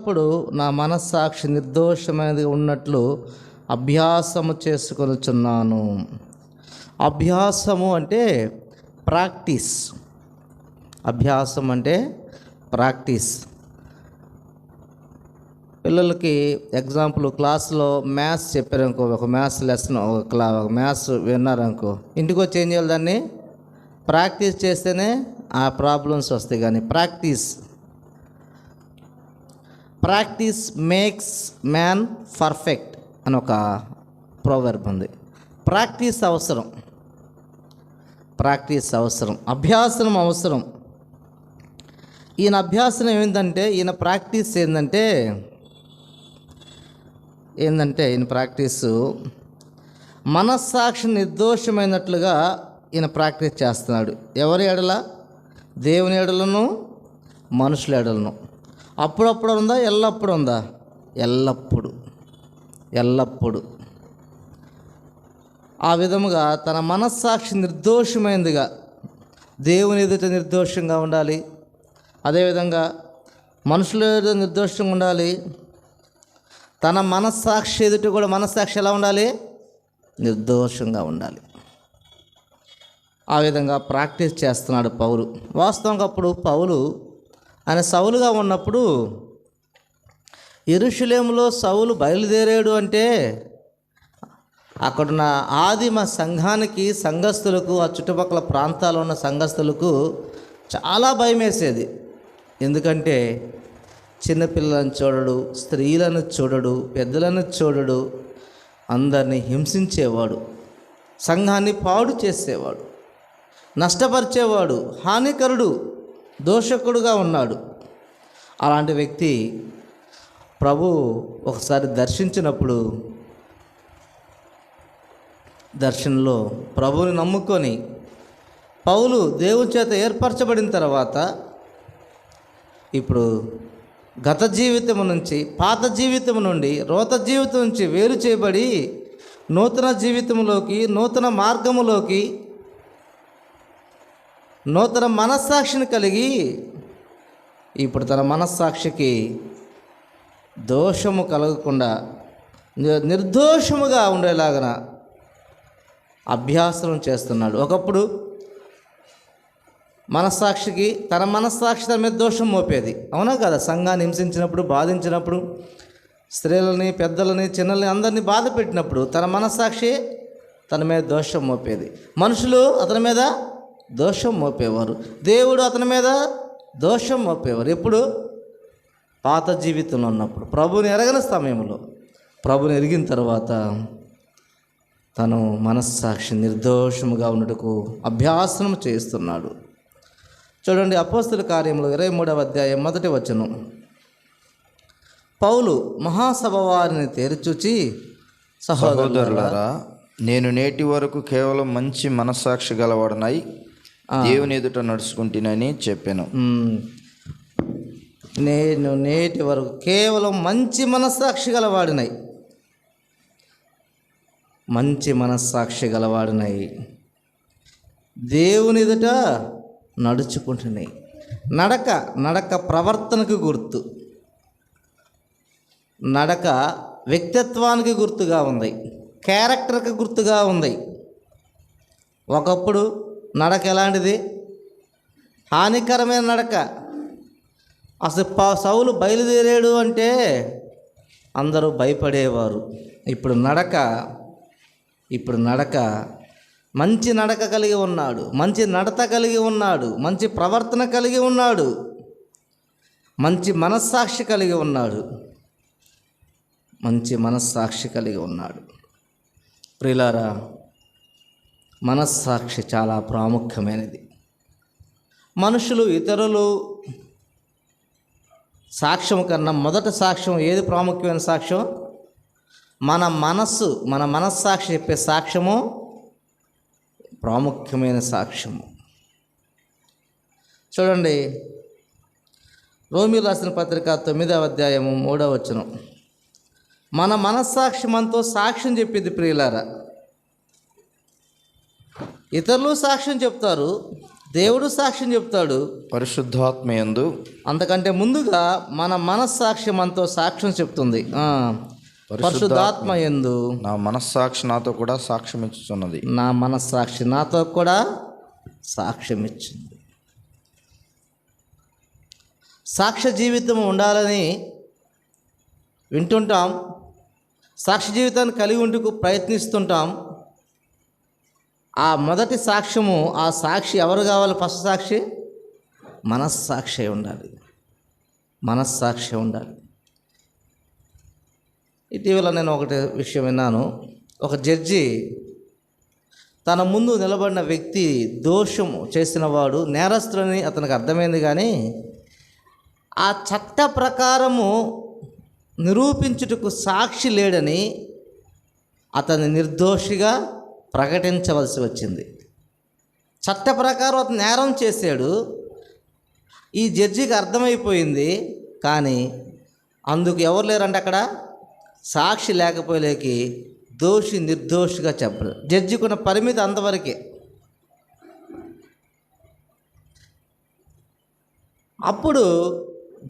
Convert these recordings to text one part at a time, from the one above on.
వినున్నప్పుడు నా మనస్సాక్షి నిర్దోషమైనది ఉన్నట్లు అభ్యాసము చేసుకొనుచున్నాను. అభ్యాసము అంటే ప్రాక్టీస్. అభ్యాసం అంటే ప్రాక్టీస్. పిల్లలకి ఎగ్జాంపుల్ క్లాస్లో మ్యాథ్స్ చెప్పారనుకో, ఒక మ్యాథ్స్ లెసన్, ఒక మ్యాథ్స్ విన్నారనుకో, ఇంటికి వచ్చి ఏం చేయాలి? దాన్ని ప్రాక్టీస్ చేస్తేనే ఆ ప్రాబ్లమ్స్ వస్తాయి. కానీ ప్రాక్టీస్ మేక్స్ మ్యాన్ పర్ఫెక్ట్ అని ఒక ప్రోవర్బ్ ఉంది. ప్రాక్టీస్ అవసరం, అభ్యాసం అవసరం. ఈయన అభ్యాసం ఈయన ప్రాక్టీస్ ఏంటంటే ఈయన ప్రాక్టీసు మనస్సాక్షి నిర్దోషమైనట్లుగా ఈయన ప్రాక్టీస్ చేస్తున్నాడు. ఎవరి ఎడల? దేవుని ఎడలను, మనుషుల ఎడలను. అప్పుడప్పుడు ఉందా? ఎల్లప్పుడు ఉందా? ఎల్లప్పుడు. ఆ విధముగా తన మనస్సాక్షి నిర్దోషమైనదిగా, దేవుని ఎదుట నిర్దోషంగా ఉండాలి, అదేవిధంగా మనుషుల ఎదుట నిర్దోషంగా ఉండాలి. తన మనస్సాక్షి ఎదుట కూడా మనస్సాక్షి ఎలా ఉండాలి? నిర్దోషంగా ఉండాలి. ఆ విధంగా ప్రాక్టీస్ చేస్తున్నాడు పౌలు. వాస్తవంగా అప్పుడు పౌలు ఆయన సౌలుగా ఉన్నప్పుడు యెరూషలేములో సౌలు బయలుదేరాడు అంటే అక్కడున్న ఆదిమ సంఘానికి, సంఘస్థులకు, ఆ చుట్టుపక్కల ప్రాంతాల్లో ఉన్న సంఘస్థులకు చాలా భయం వేసేది. ఎందుకంటే చిన్నపిల్లలను చూడడు, స్త్రీలను చూడడు, పెద్దలను చూడడు, అందరినీ హింసించేవాడు, సంఘాన్ని పాడు చేసేవాడు, నష్టపరిచేవాడు, హానికరుడు, దోషకుడుగా ఉన్నాడు. అలాంటి వ్యక్తి ప్రభు ఒకసారి దర్శించినప్పుడు, దర్శనంలో ప్రభువుని నమ్ముకొని పౌలు దేవుని చేత ఏర్పరచబడిన తర్వాత ఇప్పుడు గత జీవితం నుంచి, పాత జీవితం నుండి, రోత జీవితం నుంచి వేరు చేయబడి నూతన జీవితంలోకి, నూతన మార్గములోకి, నూతన మనస్సాక్షిని కలిగి ఇప్పుడు తన మనస్సాక్షికి దోషము కలగకుండా నిర్దోషముగా ఉండేలాగన అభ్యాసం చేస్తున్నాడు. ఒకప్పుడు తన మనస్సాక్షి తన మీద దోషం మోపేది, అవునా కదా? సంఘాన్ని హింసించినప్పుడు, బాధించినప్పుడు, స్త్రీలని, పెద్దలని, చిన్నల్ని అందరినీ బాధ పెట్టినప్పుడు తన మనస్సాక్షి తన మీద దోషం మోపేది. మనుషులు అతని మీద దోషం మోపేవారు, దేవుడు అతని మీద దోషం మోపేవారు. ఎప్పుడు? పాత జీవితంలో ఉన్నప్పుడు. ప్రభుని ఎరగని సమయంలో, ప్రభుని ఎరిగిన తర్వాత తను మనస్సాక్షి నిర్దోషముగా ఉన్నట్టుకు అభ్యాసనం చేస్తున్నాడు. చూడండి, అపోస్తల కార్యములు 23వ అధ్యాయం 1వ వచనం. పౌలు మహాసభ వారిని తేరిచూచి, సహోదరులారా, నేను నేటి వరకు కేవలం మంచి మనస్సాక్షి గలవాడనై దేవుని ఎదుట నడుచుకుంటునని చెప్పాను. నేను నేటి వరకు కేవలం మంచి మనస్సాక్షి గలవాడినై, దేవుని ఎదుట నడుచుకుంటున్నాయి. నడక ప్రవర్తనకు గుర్తు, నడక వ్యక్తిత్వానికి గుర్తుగా ఉంది, క్యారెక్టర్కి గుర్తుగా ఉంది. ఒకప్పుడు నడక ఎలాంటిది? హానికరమైన నడక. అసలు సౌలు బయలుదేరాడు అంటే అందరూ భయపడేవారు. ఇప్పుడు నడక మంచి నడక కలిగి ఉన్నాడు, మంచి నడత కలిగి ఉన్నాడు, మంచి ప్రవర్తన కలిగి ఉన్నాడు, మంచి మనస్సాక్షి కలిగి ఉన్నాడు. ప్రియులారా, మనస్సాక్షి చాలా ప్రాముఖ్యమైనది. మనుషులు, ఇతరులు సాక్ష్యం కన్నా మొదట సాక్ష్యం ఏది ప్రాముఖ్యమైన సాక్ష్యం? మన మనస్సాక్షి చెప్పే సాక్ష్యము ప్రాముఖ్యమైన సాక్ష్యము. చూడండి, రోమీయులకు రాసిన పత్రిక 9వ అధ్యాయము 3వ వచనం. మన మనస్సాక్షి మనతో సాక్ష్యం చెప్పింది. ప్రియులారా, ఇతరులు సాక్ష్యం చెప్తారు, దేవుడు సాక్ష్యం చెప్తాడు. పరిశుద్ధాత్మయందు అంతకంటే ముందుగా మన మనస్సాక్షి మనతో సాక్ష్యం చెప్తుంది. పరిశుద్ధాత్మ యందు నా మనస్సాక్షి నాతో కూడా సాక్ష్యం ఇచ్చుచున్నది. నా మనస్సాక్షి నాతో కూడా సాక్ష్యం ఇచ్చింది. సాక్ష్య జీవితం ఉండాలని వింటుంటాం, సాక్ష్య జీవితాన్ని కలిగి ఉంటూ ప్రయత్నిస్తుంటాం. ఆ మొదటి సాక్ష్యము, ఆ సాక్షి ఎవరు కావాలి? ఫస్ట్ సాక్షి మనస్సాక్షి ఉండాలి. మనస్సాక్షి ఉండాలి. ఇటీవల నేను ఒకటి విషయం విన్నాను. ఒక జడ్జి తన ముందు నిలబడిన వ్యక్తి దోషము చేసినవాడు నేరస్తులని అతనికి అర్థమైంది, కానీ ఆ చట్ట ప్రకారము నిరూపించుటకు సాక్షి లేడని అతన్ని నిర్దోషిగా ప్రకటించవలసి వచ్చింది. చట్ట ప్రకారం అతను నేరం చేశాడు. ఈ జడ్జికి అర్థమైపోయింది, కానీ అందుకు ఎవరు లేరంటే అక్కడ సాక్షి లేకపోలేకి దోషి నిర్దోషిగా చెప్పరు. జడ్జికున్న పరిమితి అంతవరకే. అప్పుడు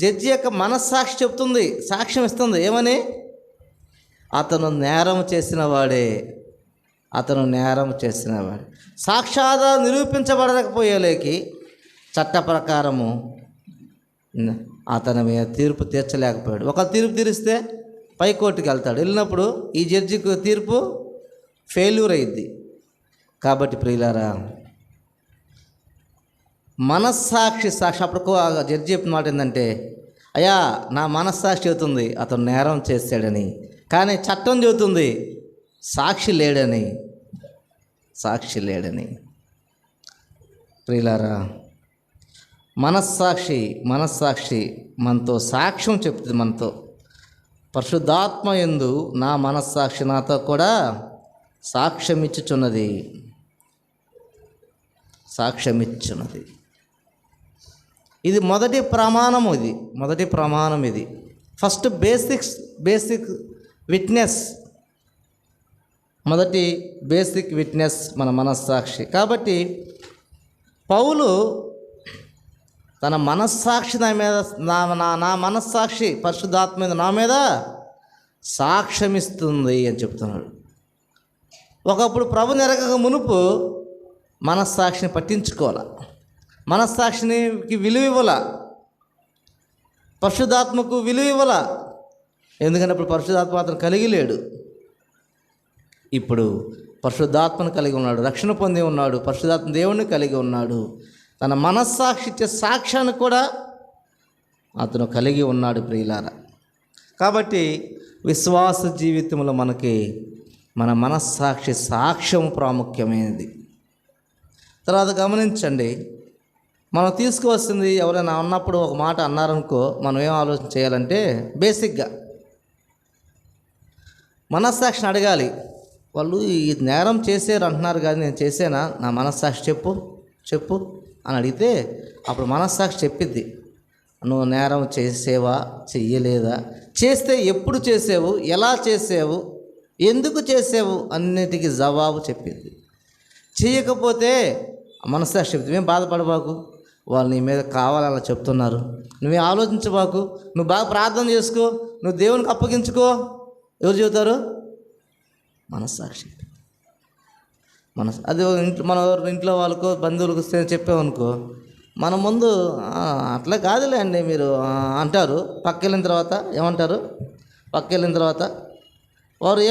జడ్జి యొక్క మనస్సాక్షి చెప్తుంది, సాక్ష్యం ఇస్తుంది. ఏమని? అతను నేరం చేసిన వాడే, అతను నేరం చేసినవాడు. సాక్షాధారం నిరూపించబడకపోయేలేకి చట్ట ప్రకారము అతని మీద తీర్పు తీర్చలేకపోయాడు. ఒక తీర్పు తీరిస్తే పైకోర్టుకి వెళ్తాడు. వెళ్ళినప్పుడు ఈ జడ్జికి తీర్పు ఫెయిల్యూర్ అయ్యిద్ది. కాబట్టి ప్రియులారా, మనస్సాక్షి సాక్షి అప్పుడు జడ్జి చెప్పిన మాట ఏంటంటే, అయ్యా నా మనస్సాక్షి చెబుతుంది అతను నేరం చేశాడని, కానీ చట్టం చెబుతుంది సాక్షి లేడని. సాక్షి లేడని. ప్రియులారా, మనస్సాక్షి మనతో సాక్ష్యం చెప్తుంది. మనతో పరిశుద్ధాత్మ యందు నా మనస్సాక్షి నాతో కూడా సాక్ష్యం ఇచ్చుచున్నది. సాక్ష్యం ఇచ్చున్నది. ఇది మొదటి ప్రమాణము. మొదటి ప్రమాణం ఇది. First basic witness. మొదటి బేసిక్ విట్నెస్ మన మనస్సాక్షి. కాబట్టి పౌలు తన మనస్సాక్షి నా మీద నా మనస్సాక్షి పరిశుద్ధాత్మ మీద నా మీద సాక్ష్యమిస్తుంది అని చెప్తున్నాడు. ఒకప్పుడు ప్రభు నెరగక మునుపు మనస్సాక్షిని పట్టించుకోవాలి, మనస్సాక్షికి విలువ ఇవ్వాల, పరిశుద్ధాత్మకు విలువ ఇవ్వాల. ఎందుకంటే ఇప్పుడు పరిశుద్ధాత్మ అతను కలిగి లేడు. ఇప్పుడు పరిశుద్ధాత్మను కలిగి ఉన్నాడు, రక్షణ పొంది ఉన్నాడు, పరిశుద్ధాత్మ దేవుణ్ణి కలిగి ఉన్నాడు. తన మనస్సాక్షి ఇచ్చే సాక్ష్యాన్ని కూడా అతను కలిగి ఉన్నాడు ప్రియులారా. కాబట్టి విశ్వాస జీవితంలో మనకి మన మనస్సాక్షి సాక్ష్యం ప్రాముఖ్యమైనది. తర్వాత గమనించండి, మనం తీసుకోవాల్సింది, ఎవరైనా ఉన్నప్పుడు ఒక మాట అన్నారనుకో, మనం ఏం ఆలోచన చేయాలంటే బేసిక్గా మనస్సాక్షిని అడగాలి. వాళ్ళు ఈ నేరం చేశారు అంటున్నారు, కానీ నేను చేశానా? నా మనస్సాక్షి చెప్పు అని అడిగితే అప్పుడు మనస్సాక్షి చెప్పిద్ది, నువ్వు నేరం చేసేవా, చెయ్యలేదా, చేస్తే ఎప్పుడు చేసావు, ఎలా చేసావు, ఎందుకు చేసావు అన్నిటికీ జవాబు చెప్పింది. చేయకపోతే మనస్సాక్షి చెప్తుంది, ఏం బాధపడబాకు, వాళ్ళు నీ మీద కావాలని చెప్తున్నారు, నువ్వే ఆలోచించబాకు, నువ్వు బాగా ప్రార్థన చేసుకో, నువ్వు దేవునికి అప్పగించుకో. ఎవరు చెబుతారు? మనస్సాక్షి. అది మన ఇంట్లో వాళ్ళకో బంధువులకు చెప్పామనుకో, మన ముందు అట్లా కాదులే అండి మీరు అంటారు. పక్కెళ్ళిన తర్వాత ఏమంటారు? పక్కెళ్ళిన తర్వాత వారు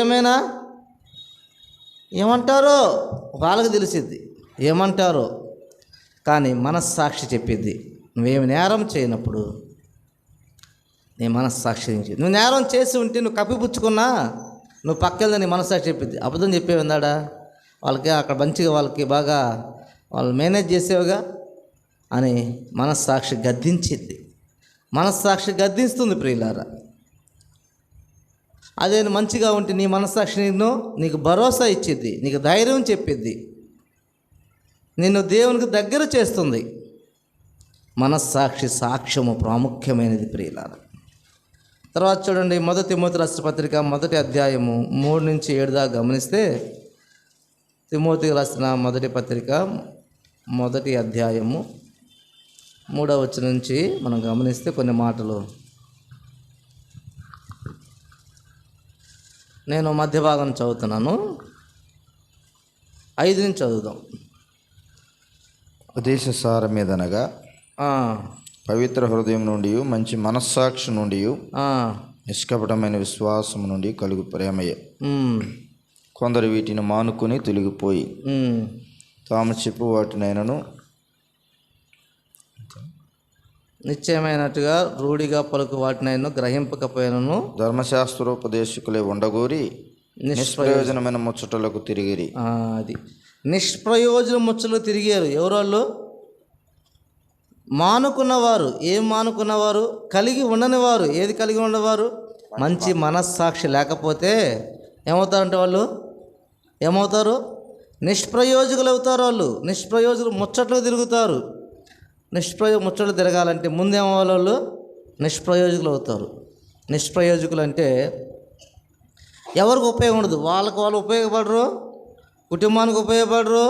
ఏమంటారో వాళ్ళకి తెలిసిద్ది ఏమంటారో. కానీ మనస్సాక్షి చెప్పిద్ది, నువ్వేమి నేరం చేయనప్పుడు నీ మనస్సాక్షి నువ్వు నేరం చేసి ఉంటే నువ్వు కప్పిపుచ్చుకున్నా నువ్వు పక్కెళ్ళని నీ మనస్సాక్షి చెప్పిద్ది. అబద్ధం చెప్పేవిందాడా వాళ్ళకి అక్కడ మంచిగా వాళ్ళకి బాగా వాళ్ళు మేనేజ్ చేసేవుగా అని మనస్సాక్షి గద్దించింది. మనస్సాక్షి గద్దిస్తుంది ప్రియులారా. అదే మంచిగా ఉంటే నీ మనస్సాక్షి నీకు భరోసా ఇచ్చిద్ది, నీకు ధైర్యం చెప్పిద్ది, నిన్ను దేవునికి దగ్గర చేస్తుంది. మనస్సాక్షి సాక్ష్యము ప్రాముఖ్యమైనది ప్రియులారా. తర్వాత చూడండి, 1 తిమోతి రాసిన పత్రిక 1వ అధ్యాయము 3 నుంచి 7 దాకా గమనిస్తే, తిమోతికి రాసిన 1వ పత్రిక మొదటి అధ్యాయము 3వ వచనం నుంచి మనం గమనిస్తే కొన్ని మాటలు నేను మధ్య భాగం చదువుతున్నాను. 5 నుంచి చదువుదాం. ఉపదేశ సారం మీదనగా ఆ, పవిత్ర హృదయం నుండి, మంచి మనస్సాక్షి నుండి, ఆ, నిష్కపటమైన విశ్వాసం నుండి కలుగు ప్రేమయే. ఉమ్, కొందరు వీటిని మానుకొని తొలగిపోయి ఉమ్, తాము చెప్పు వాటినైనను నిశ్చయమైనట్టుగా రూఢిగా పలుకు వాటినైనా గ్రహింపకపోయినను ధర్మశాస్త్రోపదేశకులే ఉండగోరి నిష్ప్రయోజనమైన ముచ్చటలకు తిరిగిరి. అది నిష్ప్రయోజన ముచ్చలు తిరిగారు. ఎవరోళ్ళు? మానుకున్నవారు. ఏం మానుకున్నవారు? కలిగి ఉండని వారు. ఏది కలిగి ఉన్నవారు? మంచి మనస్సాక్షి లేకపోతే ఏమవుతారంటే వాళ్ళు ఏమవుతారు? నిష్ప్రయోజకులు అవుతారు. వాళ్ళు నిష్ప్రయోజకులు ముచ్చట్లు తిరుగుతారు. ముచ్చట్లు తిరగాలంటే ముందేమవ్వాలి? వాళ్ళు నిష్ప్రయోజకులు అవుతారు. నిష్ప్రయోజకులు అంటే ఎవరికి ఉపయోగం ఉండదు. వాళ్ళకు వాళ్ళు ఉపయోగపడరు, కుటుంబానికి ఉపయోగపడరు,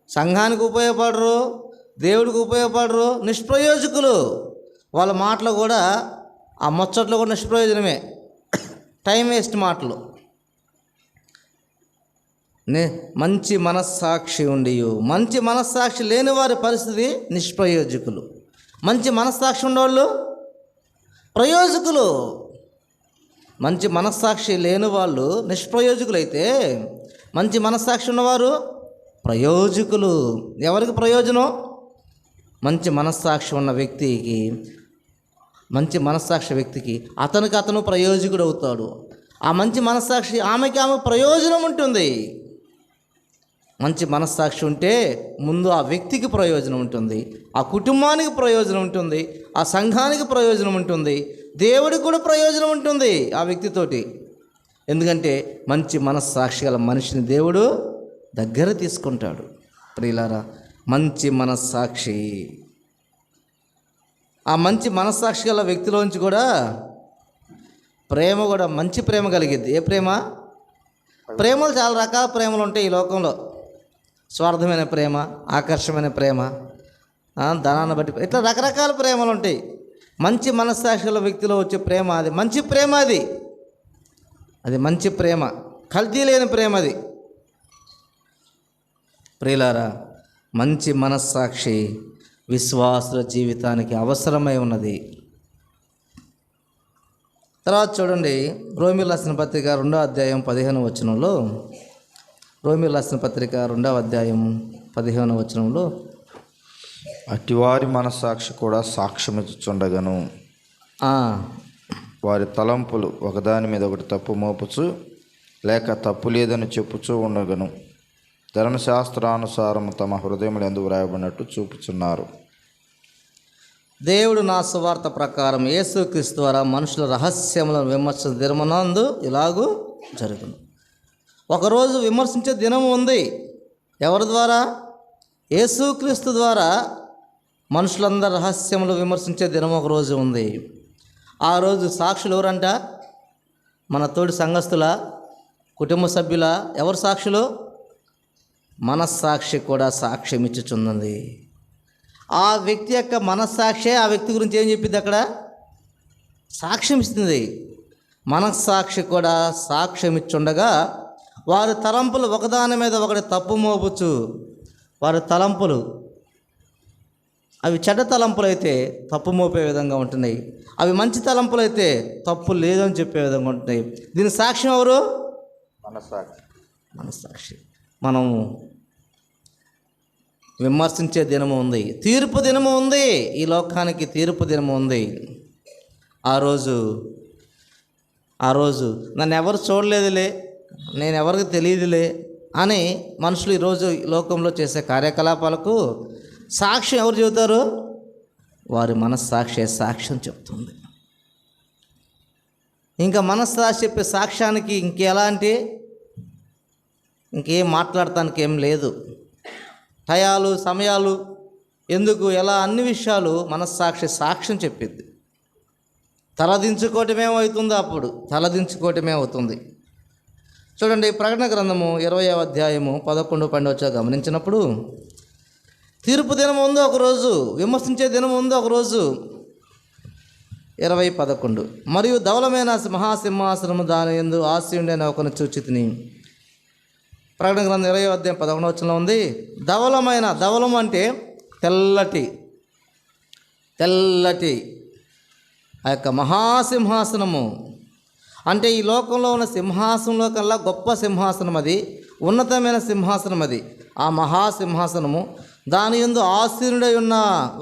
సంఘానికి ఉపయోగపడరు, దేవుడికి ఉపయోగపడరు. నిష్ప్రయోజకులు. వాళ్ళ మాటలు కూడా, ఆ ముచ్చట్లు కూడా నిష్ప్రయోజనమే, టైం వేస్ట్ మాటలు. మంచి మనస్సాక్షి ఉండి మంచి మనస్సాక్షి లేని వారి పరిస్థితి నిష్ప్రయోజకులు. మంచి మనస్సాక్షి ఉన్నవాళ్ళు ప్రయోజకులు. మంచి మనస్సాక్షి లేని వాళ్ళు నిష్ప్రయోజకులైతే మంచి మనస్సాక్షి ఉన్నవారు ప్రయోజకులు. ఎవరికి ప్రయోజనం? మంచి మనస్సాక్షి ఉన్న వ్యక్తికి, మంచి మనస్సాక్షి వ్యక్తికి అతను ప్రయోజకుడు అవుతాడు. ఆ మంచి మనస్సాక్షి ఆమె ప్రయోజనం ఉంటుంది. మంచి మనస్సాక్షి ఉంటే ముందు ఆ వ్యక్తికి ప్రయోజనం ఉంటుంది, ఆ కుటుంబానికి ప్రయోజనం ఉంటుంది, ఆ సంఘానికి ప్రయోజనం ఉంటుంది, దేవుడికి కూడా ప్రయోజనం ఉంటుంది ఆ వ్యక్తితోటి. ఎందుకంటే మంచి మనస్సాక్షి గల మనిషిని దేవుడు దగ్గర తీసుకుంటాడు. ప్రియులారా, మంచి మనస్సాక్షి, ఆ మంచి మనస్సాక్షి గల వ్యక్తిలోంచి కూడా ప్రేమ కూడా మంచి ప్రేమ కలిగిద్ది. ఏ ప్రేమ? ప్రేమలు చాలా రకాల ప్రేమలు ఉంటాయి ఈ లోకంలో. స్వార్థమైన ప్రేమ, ఆకర్షమైన ప్రేమ, ధనాన్ని బట్టి, ఇట్లా రకరకాల ప్రేమలు ఉంటాయి. మంచి మనస్సాక్షి గల వ్యక్తిలో వచ్చే ప్రేమ అది మంచి ప్రేమ. అది మంచి ప్రేమ, కల్తీ లేని ప్రేమ అది. ప్రియులారా, మంచి మనస్సాక్షి విశ్వాసుల జీవితానికి అవసరమై ఉన్నది. తర్వాత చూడండి, రోమీయులకు రాసిన పత్రిక 2వ అధ్యాయం 15వ వచనంలో, రోమీయులకు రాసిన పత్రిక 2వ అధ్యాయం 15వ వచనంలో, అటివారి మనస్సాక్షి కూడా సాక్ష్యమిచ్చుచుండగను, వారి తలంపులు ఒకదాని మీద ఒకటి తప్పు మోపుచు లేక తప్పు లేదని చెప్పుచూ ఉండగను, ధర్మశాస్త్రానుసారం తమ హృదయములు ఎందుకు వ్రాయబడినట్టు చూపుచున్నారు. దేవుడు నా సువార్త ప్రకారం యేసుక్రీస్తు ద్వారా మనుషుల రహస్యములను విమర్శించే దినమునందు ఇలాగూ జరుగును. ఒకరోజు విమర్శించే దినం ఉంది. ఎవరి ద్వారా? యేసుక్రీస్తు ద్వారా మనుషులందరి రహస్యములు విమర్శించే దినం ఒకరోజు ఉంది. ఆ రోజు సాక్షులు ఎవరంట? మన తోటి సంఘస్థుల, కుటుంబ సభ్యుల? ఎవరు సాక్షులు? మనస్సాక్షి కూడా సాక్ష్యం ఇచ్చుచున్నది. ఆ వ్యక్తి యొక్క మనస్సాక్షి ఆ వ్యక్తి గురించి ఏం చెప్పింది? అక్కడ సాక్ష్యం ఇస్తుంది. మనస్సాక్షి కూడా సాక్ష్యం ఇచ్చుండగా వారి తలంపులు ఒకదాని మీద ఒకటి తప్పు మోపుచు, వారి తలంపులు అవి చెడ్డ తలంపులు అయితే తప్పు మోపే విధంగా ఉంటున్నాయి, అవి మంచి తలంపులు అయితే తప్పు లేదని చెప్పే విధంగా ఉంటున్నాయి. దీని సాక్ష్యం ఎవరు? మనస్సాక్షి. మనం విమర్శించే దినము ఉంది, తీర్పు దినము ఉంది. ఈ లోకానికి తీర్పు దినము ఉంది. ఆ రోజు నన్ను ఎవరు చూడలేదులే, నేను ఎవరికి తెలియదులే అని మనుషులు ఈరోజు లోకంలో చేసే కార్యకలాపాలకు సాక్ష్యం ఎవరు చెబుతారు? వారి మనస్సాక్షి సాక్ష్యం చెప్తుంది. ఇంకా మనస్సాక్షి చెప్పే సాక్ష్యానికి ఇంకెలాంటి ఇంకేం మాట్లాడటానికి ఏం లేదు. టయాలు, సమయాలు, ఎందుకు, ఎలా, అన్ని విషయాలు మనస్సాక్షి సాక్ష్యం చెప్పిద్ది. తలదించుకోవటమే అవుతుంది. అప్పుడు తలదించుకోవటమే అవుతుంది. చూడండి, ప్రకటన గ్రంథము 20వ అధ్యాయము 11-12 గమనించినప్పుడు, తీర్పు దినం ఉంది ఒకరోజు, విమర్శించే దినం ఉంది ఒకరోజు. 20:11 మరియు ధవలమైన మహాసింహాసనము దాని యందు ఆసీనుడైన ఒకని చూచితిని. ప్రకటన గ్రంథం 20:11 ఉంది. ధవలం అంటే తెల్లటి ఆ యొక్క మహాసింహాసనము. అంటే ఈ లోకంలో ఉన్న సింహాసనంలో కల్లా గొప్ప సింహాసనం అది, ఉన్నతమైన సింహాసనం అది. ఆ మహాసింహాసనము దాని యందు ఆసీనుడై ఉన్న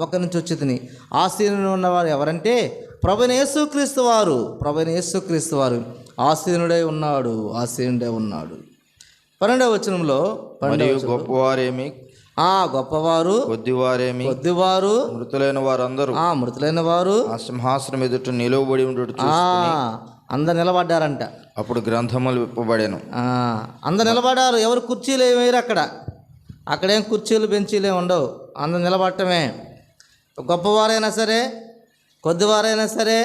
ఒకరిని చూచితిని. ఆసీనుడై ఉన్నవారు ఎవరంటే ప్రభువైన యేసుక్రీస్తు వారు ఆసీనుడై ఉన్నాడు. 12వ వచనంలో మరియు గొప్పవారేమి గొప్పవారు కొద్దివారు మృతులైన వారు ఆ సింహాసనం ఎదుట నిలువబడి ఉండేట్టు అందరు నిలబడ్డారంట. అప్పుడు గ్రంథములు విప్పబడెను. అందరు నిలబడ్డారు. ఎవరు కుర్చీలు ఏమయ్యారు అక్కడేం కుర్చీలు బెంచీలు ఏమి ఉండవు. అందరు నిలబడటమే. గొప్పవారైనా సరే కొద్దివారైనా సరే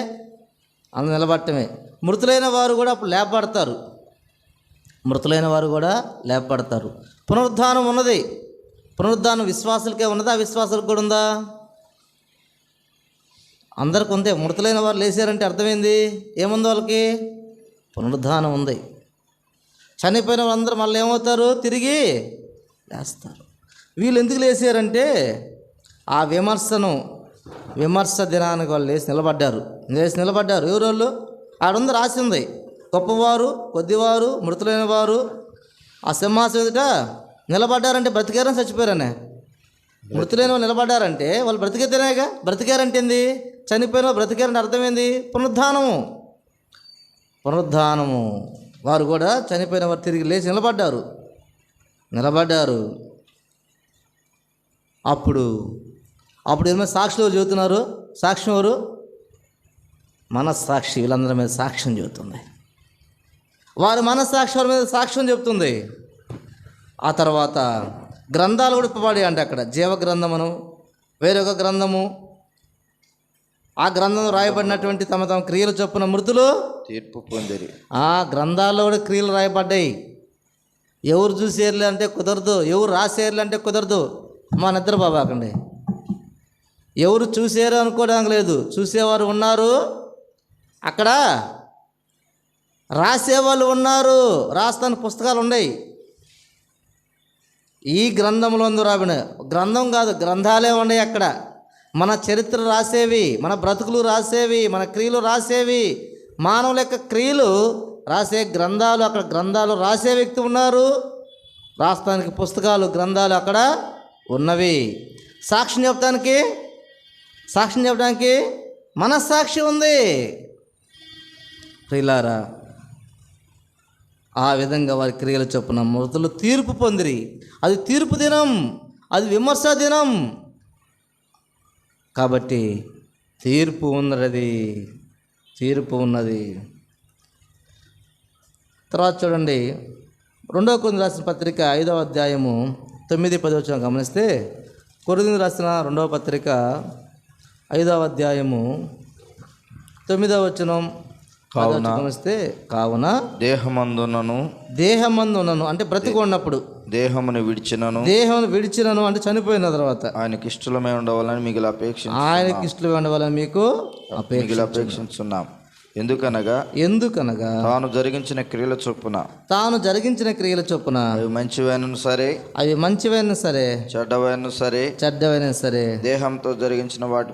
అందరు నిలబడటమే. మృతులైన వారు కూడా అప్పుడు లేపబడతారు. పునరుద్ధానం ఉన్నది. పునరుద్ధానం విశ్వాసులకే ఉన్నదా, అవిశ్వాసులకు కూడా ఉందా? అందరికి ఉందే. మృతులైన వారు లేచారంటే అర్థమైంది ఏముంది? వాళ్ళకి పునరుద్ధానం ఉంది. చనిపోయిన వాళ్ళందరూ మళ్ళీ ఏమవుతారు? తిరిగి లేస్తారు. వీళ్ళు ఎందుకు లేచారంటే ఆ విమర్శ దినానికి వాళ్ళు లేచి నిలబడ్డారు. ఎవరోళ్ళు? ఆడుంది రాసింది. గొప్పవారు కొద్దివారు మృతులైన వారు ఆ సింహాసనం ఎదుట నిలబడ్డారంటే బ్రతికారని చచ్చిపోయారనే. మృతులైన వాళ్ళు నిలబడ్డారంటే వాళ్ళు బ్రతికేతేనేగా. బ్రతికారంటే ఏంది? చనిపోయిన బ్రతికారంటే అర్థమైంది పునరుద్ధానము. వారు కూడా చనిపోయిన వారు తిరిగి లేచి నిలబడ్డారు. అప్పుడు ఏమైనా సాక్షులు చెబుతున్నారు. సాక్ష్యం ఎవరు? మనస్సాక్షి వీళ్ళందరి మీద సాక్ష్యం చెబుతుంది. వారి మనస్సాక్షి వారి మీద సాక్ష్యం చెబుతుంది. ఆ తర్వాత గ్రంథాలు కూడా ఇప్పబడి అంటే అక్కడ జీవ గ్రంథమును వేరొక గ్రంథము. ఆ గ్రంథం రాయబడినటువంటి తమ క్రియలు చొప్పున మృతులు తీర్పు పొందిరి. ఆ గ్రంథాల్లో కూడా క్రియలు రాయబడ్డాయి. ఎవరు చూసేర్లే అంటే కుదరదు, ఎవరు రాసేర్లే అంటే కుదరదు. మా నిద్ర బాబాకండి. ఎవరు చూసారు అనుకోవడానికి లేదు. చూసేవారు ఉన్నారు, అక్కడ రాసేవాళ్ళు ఉన్నారు. రాస్తానికి పుస్తకాలు ఉన్నాయి. ఈ గ్రంథంలో రాబడిన గ్రంథం కాదు, గ్రంథాలే ఉన్నాయి అక్కడ. మన చరిత్ర రాసేవి, మన బ్రతుకులు రాసేవి, మన క్రియలు రాసేవి, మానవుల యొక్క క్రియలు రాసే గ్రంథాలు. అక్కడ గ్రంథాలు రాసే వ్యక్తి ఉన్నారు, రాస్తానికి పుస్తకాలు గ్రంథాలు అక్కడ ఉన్నవి. సాక్ష్యం చెప్పడానికి మనస్సాక్షి ఉంది. ప్రియులారా, ఆ విధంగా వారి క్రియలు చొప్పున మృతులు తీర్పు పొందిరి. అది తీర్పు దినం, అది విమర్శ దినం కాబట్టి తీర్పు ఉన్నది. తర్వాత చూడండి, 2 కొరింథీయులకు రాసిన పత్రిక 5వ అధ్యాయము 9-10 గమనిస్తే, కొరింథీయులకు రాసిన 2వ పత్రిక 5వ అధ్యాయము 9 గమనిస్తే, కావున దేహమందునను అంటే బ్రతికి ఉన్నప్పుడు, దేహమును విడిచినను అంటే చనిపోయిన తర్వాత ఆయనకి ఇష్టమై ఉండవాలని మీకు అపేక్షించున్నాం. ఎందుకనగా తాను జరిగించిన క్రియల చొప్పున అవి మంచివైనను సరే చెడ్డవైన సరే దేహంతో జరిగించిన వాటి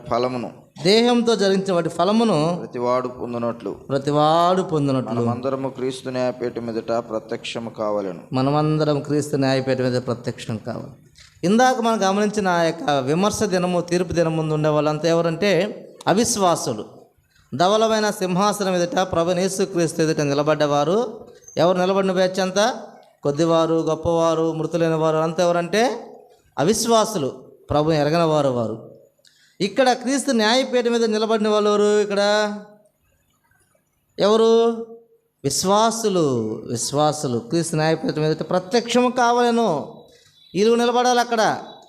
ఫలమును ప్రతివాడు పొందునట్లు మనమందరము క్రీస్తు న్యాయపీఠ మీదట ప్రత్యక్షం కావాలి. ఇందాక మనం గమనించిన ఆ యొక్క విమర్శ దినము, తీర్పు దినం ముందు ఉండే వాళ్ళంతా ఎవరంటే అవిశ్వాసులు. ధవలమైన సింహాసనం ఎదుట ప్రభువైన యేసుక్రీస్తు ఎదుట నిలబడ్డవారు. ఎవరు నిలబడిన బ్యాచ్ అంతా? కొద్దివారు, గొప్పవారు, మృతులైన వారు అంతా ఎవరంటే అవిశ్వాసులు, ప్రభుని ఎరగని వారు. ఇక్కడ క్రీస్తు న్యాయపీఠ మీద నిలబడిన వాళ్ళు ఎవరు? ఇక్కడ ఎవరు? విశ్వాసులు. క్రీస్తు న్యాయపీఠం ఎదుట ప్రత్యక్షము కావాలను. వీళ్ళు నిలబడాలి అక్కడ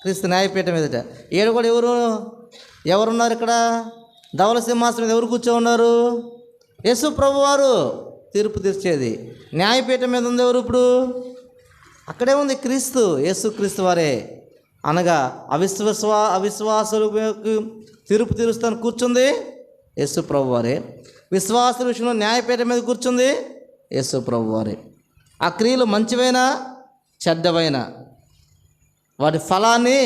క్రీస్తు న్యాయపీఠం ఎదుట. ఈడ కూడా ఎవరున్నారు? ఇక్కడ ధవల సింహాసనం మీద ఎవరు కూర్చో ఉన్నారు? యేసు ప్రభు వారు తీర్పు తీర్చేది. న్యాయపీఠం మీద ఉంది ఎవరు? ఇప్పుడు అక్కడే ఉంది యేసుక్రీస్తు వారే. అనగా అవిశ్వాసులకు తీర్పు తీరుస్తాను కూర్చుంది యేసు ప్రభువారే. విశ్వాసుల విషయంలో న్యాయపీఠ మీద కూర్చుంది యేసు ప్రభువారే. ఆ క్రియలు మంచివైనా చెడ్డవైనా వాటి ఫలాన్ని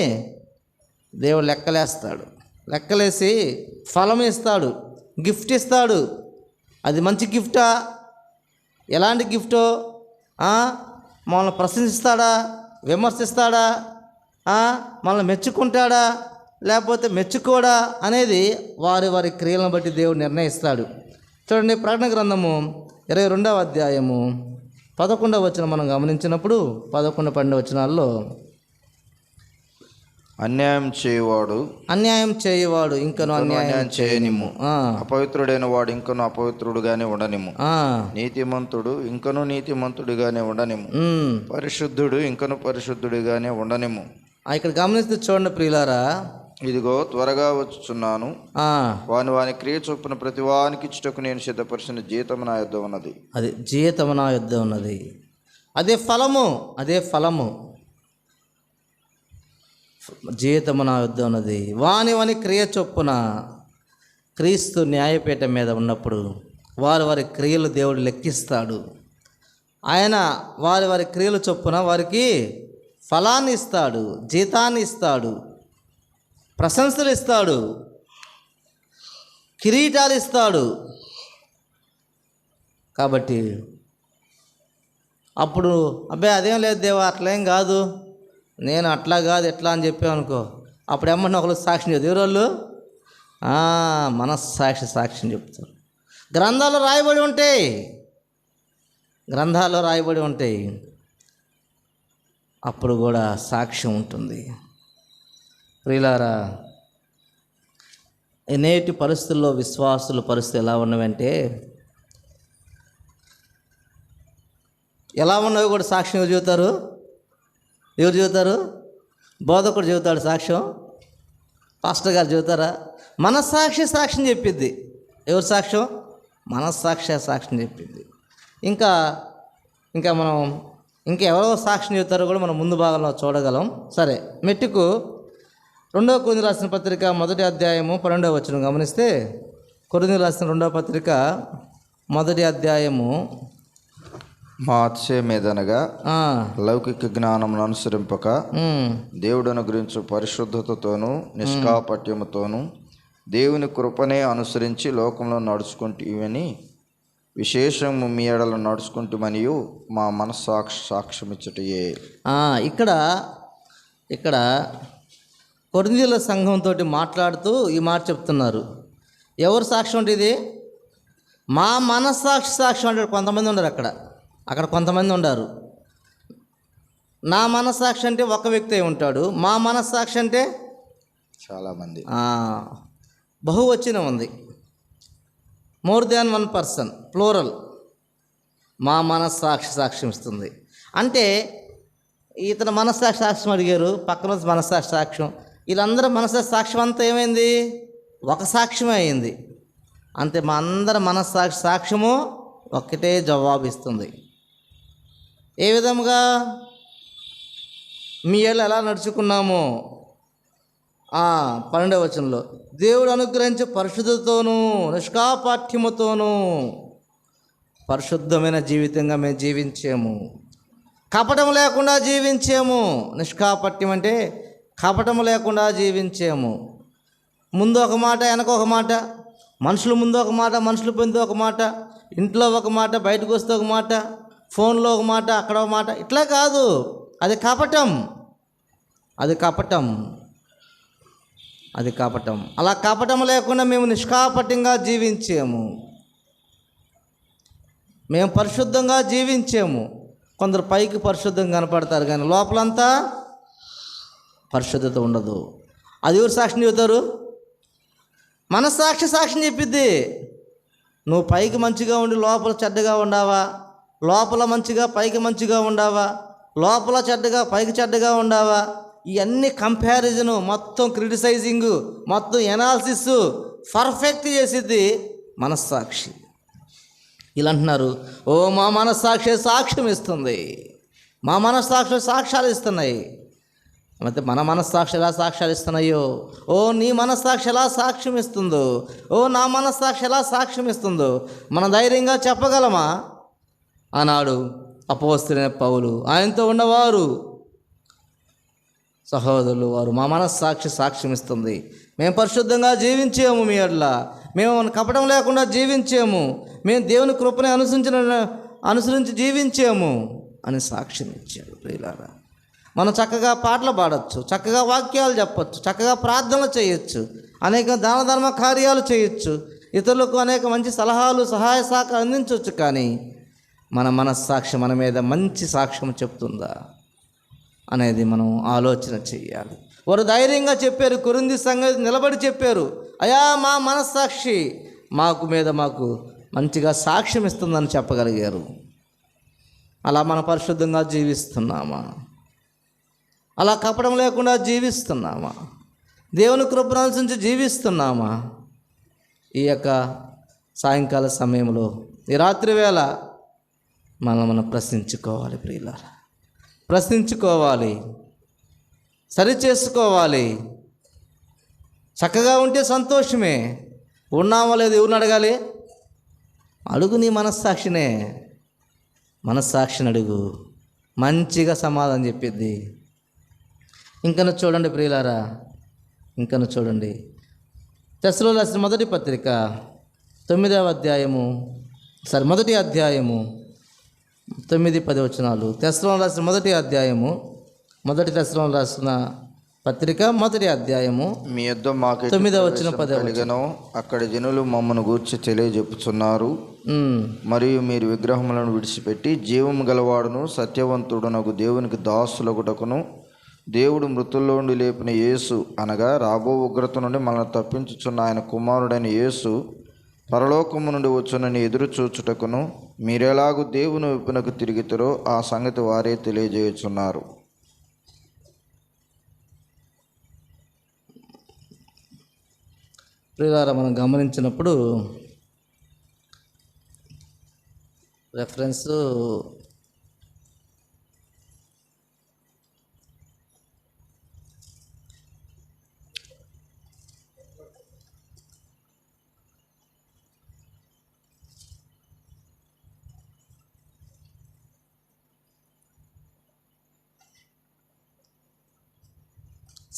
దేవుడు లెక్కలేస్తాడు. లెక్కలేసి ఫలం ఇస్తాడు, గిఫ్ట్ ఇస్తాడు. అది మంచి గిఫ్టా, ఎలాంటి గిఫ్టో, మనల్ని ప్రశంసిస్తాడా, విమర్శిస్తాడా, మనల్ని మెచ్చుకుంటాడా, లేకపోతే మెచ్చుకోడా అనేది వారి వారి క్రియలను బట్టి దేవుడు నిర్ణయిస్తాడు. చూడండి, ప్రకటన గ్రంథము 22వ అధ్యాయము 11వ వచనం మనం గమనించినప్పుడు 11, 12 వచనాల్లో అన్యాయం చేయువాడు ఇంకను అన్యాయం చేయనిమ్ము, అపవిత్రుడైన వాడు ఇంకను అపవిత్రుడుగానే ఉండనిమ్ము, నీతిమంతుడు ఇంకను నీతిమంతుడిగానే ఉండనిమ్ము, పరిశుద్ధుడు ఇంకను పరిశుద్ధుడిగానే ఉండనిమ్ము. ఇక్కడ గమనిస్తూ చూడండి ప్రియులారా, ఇదిగో త్వరగా వచ్చుచున్నాను, వాని క్రియ చొప్పున ప్రతి వానికి ఇచ్చుటకు నేను సిద్ధపరిచిన జీతము నా యొద్ద ఉన్నది. అది జీతము నా యొద్ద ఉన్నది. అదే ఫలము జీతము నా యొద్ద ఉన్నది. వాని క్రియ చొప్పున క్రీస్తు న్యాయపీఠ మీద ఉన్నప్పుడు వారి క్రియలు దేవుడు లెక్కిస్తాడు. ఆయన వారి క్రియలు చొప్పున వారికి ఫలాన్ని ఇస్తాడు, జీతాన్ని ఇస్తాడు, ప్రశంసలు ఇస్తాడు, కిరీటాలు ఇస్తాడు. కాబట్టి అప్పుడు అదేం లేదు దేవా, అట్లేం కాదు, నేను అట్లా కాదు ఎట్లా అని చెప్పామనుకో, అప్పుడు ఏమన్నా ఒకళ్ళు సాక్ష్యం చెప్తారు. ఎవరోళ్ళు? సాక్ష్యం చెప్తారు. గ్రంథాల్లో రాయబడి ఉంటాయి. అప్పుడు కూడా సాక్ష్యం ఉంటుంది. ప్రియులారా, నేటి పరిస్థితుల్లో విశ్వాసుల పరిస్థితులు ఎలా ఉన్నవంటే, ఎలా ఉన్నవి కూడా సాక్ష్యం ఎవరు చెబుతారు? బోధకుడు చెబుతాడు సాక్ష్యం, పాస్టర్ గారు చెబుతారా? మనస్సాక్షి సాక్ష్యం చెప్పిద్ది. ఎవరు సాక్ష్యం? సాక్ష్యం చెప్పిద్ది. ఇంకా మనం ఎవరో సాక్ష్యం చెబుతారో కూడా మనం ముందు భాగంలో చూడగలం. సరే, మెట్టుకు 2 కొరింథీయులకు రాసిన పత్రిక 1వ అధ్యాయము 12వ వచనం గమనిస్తే, కొరింథీయులకు రాసిన 2వ పత్రిక 1వ అధ్యాయము, మా అతిశయమేదనగా లౌకిక జ్ఞానమును అనుసరింపక దేవుడును గురించి పరిశుద్ధతతోనూ నిష్కాపట్యముతోనూ దేవుని కృపనే అనుసరించి లోకంలో నడుచుకుంటేవని విశేషము మీ ఎడల నడుచుకుంటామనియు మా సాక్ష్యమిచ్చటయే. ఇక్కడ కొరింథీయుల సంఘంతో మాట్లాడుతూ ఈ మాట చెప్తున్నారు. ఎవరు సాక్ష్యం అంటే ఇది? మా సాక్ష్యం అంటే కొంతమంది ఉండరు అక్కడ కొంతమంది ఉండారు. నా మనస్సాక్షి అంటే ఒక వ్యక్తి ఉంటాడు, మా మనస్సాక్షి అంటే చాలామంది, బహువచనం ఉంది, మోర్ దాన్ 1 పర్సన్, ప్లూరల్. మా సాక్ష్యం ఇస్తుంది అంటే ఇతను సాక్ష్యం అడిగారు, పక్కన సాక్ష్యం, వీళ్ళందరూ సాక్ష్యం అంతా ఏమైంది? ఒక సాక్ష్యమే అయింది అంతే. మా అందరి సాక్ష్యము ఒక్కటే జవాబిస్తుంది. ఏ విధముగా? మీ ఏళ్ళు ఎలా నడుచుకున్నామో 12వ వచనంలో, దేవుడు అనుగ్రహించే పరిశుద్ధతోనూ నిష్కాపట్యముతోనూ పరిశుద్ధమైన జీవితంగా మేము జీవించాము, కపటం లేకుండా జీవించాము. నిష్కాపట్యం అంటే కపటము లేకుండా జీవించాము. ముందు ఒక మాట, వెనక ఒక మాట, మనుషులు ముందు ఒక మాట, మనుషులు ముందు ఒక మాట, ఇంట్లో ఒక మాట, బయటకు వస్తే ఒక మాట, ఫోన్లో ఒక మాట, అక్కడ ఒక మాట, ఇట్లా కాదు. అది కపటం. అలా కపటం లేకుండా మేము నిష్కాపట్యంగా జీవించాము, మేము పరిశుద్ధంగా జీవించాము. కొందరు పైకి పరిశుద్ధంగా కనపడతారు కానీ లోపలంతా పరిశుద్ధత ఉండదు. అది ఎవరు సాక్ష్యం చెబుతారు? సాక్ష్యం చెప్పిద్ది. నువ్వు పైకి మంచిగా ఉండి లోపల చెడ్డగా ఉండావా, లోపల మంచిగా పైకి మంచిగా ఉండావా, లోపల చెడ్డగా పైకి చెడ్డగా ఉండావా, ఇవన్నీ కంపారిజను, మొత్తం క్రిటిసైజింగ్, మొత్తం ఎనాలిసిస్ పర్ఫెక్ట్ చేసిద్ది మనస్సాక్షి. ఇలా అంటున్నారు, మా మనస్సాక్షి సాక్ష్యం ఇస్తుంది, మా మనస్సాక్షి సాక్ష్యాలు ఇస్తున్నాయి. అయితే మన మనస్సాక్షి ఎలా సాక్ష్యాలు ఇస్తున్నాయో, ఓ నీ మనస్సాక్షి ఎలా సాక్ష్యం ఇస్తుందో, ఓ నా మనస్సాక్షి ఎలా సాక్ష్యం ఇస్తుందో మనం ధైర్యంగా చెప్పగలమా? ఆనాడు అపోస్తలుడైన పౌలు, ఆయనతో ఉన్నవారు సహోదరులు, వారు మా మనస్సాక్షి సాక్ష్యం ఇస్తుంది, మేము పరిశుద్ధంగా జీవించాము, మీ అట్ల మేము కపటం లేకుండా జీవించాము, మేము దేవుని కృపని అనుసరించి జీవించాము అని సాక్ష్యం ఇచ్చారు. ప్రియులారా, మనం చక్కగా పాటలు పాడవచ్చు, చక్కగా వాక్యాలు చెప్పచ్చు, చక్కగా ప్రార్థనలు చేయొచ్చు, అనేక దాన ధర్మ కార్యాలు చేయొచ్చు, ఇతరులకు అనేక మంచి సలహాలు సహాయ సహకారం అందించవచ్చు. కానీ మన మనస్సాక్షి మన మీద మంచి సాక్ష్యం చెప్తుందా అనేది మనం ఆలోచన చేయాలి. వారు ధైర్యంగా చెప్పారు, కొరింథీ సంగతి నిలబడి చెప్పారు, అయా మా మనస్సాక్షి మాకు మంచిగా సాక్ష్యం ఇస్తుందని చెప్పగలిగారు. అలా మన పరిశుద్ధంగా జీవిస్తున్నామా? అలా కపటం లేకుండా జీవిస్తున్నామా? దేవుని కృపను అనుసరించి జీవిస్తున్నామా? ఈ యొక్క సాయంకాల సమయంలో, ఈ రాత్రి వేళ మనం ప్రశ్నించుకోవాలి. ప్రియులారా, ప్రశ్నించుకోవాలి, సరి చేసుకోవాలి. చక్కగా ఉంటే సంతోషమే, ఉన్నామో లేదు ఎవరిని అడగాలి? అడుగు నీ మనస్సాక్షిని అడుగు, మంచిగా సమాధానం చెప్పిద్ది. ఇంకను చూడండి ప్రియులారా, ఇంకను చూడండి, తెస్సలోనికీయులకు రాసిన మొదటి పత్రిక 9వ అధ్యాయము, మొదటి అధ్యాయము 9-10 వచనాలు. తెస్సలోనికీయులకు రాసిన మొదటి అధ్యాయము, మొదటి తెస్సలోనికీయులకు రాసిన పత్రిక మొదటి అధ్యాయము మీ యొద్ద మాకు 9వ వచనం 10వ కలిగను, అక్కడ జనులు మమ్మను గూర్చి తెలియజెప్పుచున్నారు. మరియు మీరు విగ్రహములను విడిచిపెట్టి జీవము గలవాడును సత్యవంతుడునగు దేవునికి దాసులగుటకును దేవుడు మృతుల్లో నుండి లేపిన యేసు అనగా రాబో ఉగ్రత నుండి మనల్ని తప్పించుచున్న ఆయన కుమారుడైన యేసు పరలోకము నుండి వచ్చునని ఎదురు చూచుటకును మీరెలాగూ దేవుని వైపునకు తిరిగితరో ఆ సంగతి వారే తెలియజేయుచున్నారు. ప్రియులారా, మనం గమనించినప్పుడు రెఫరెన్స్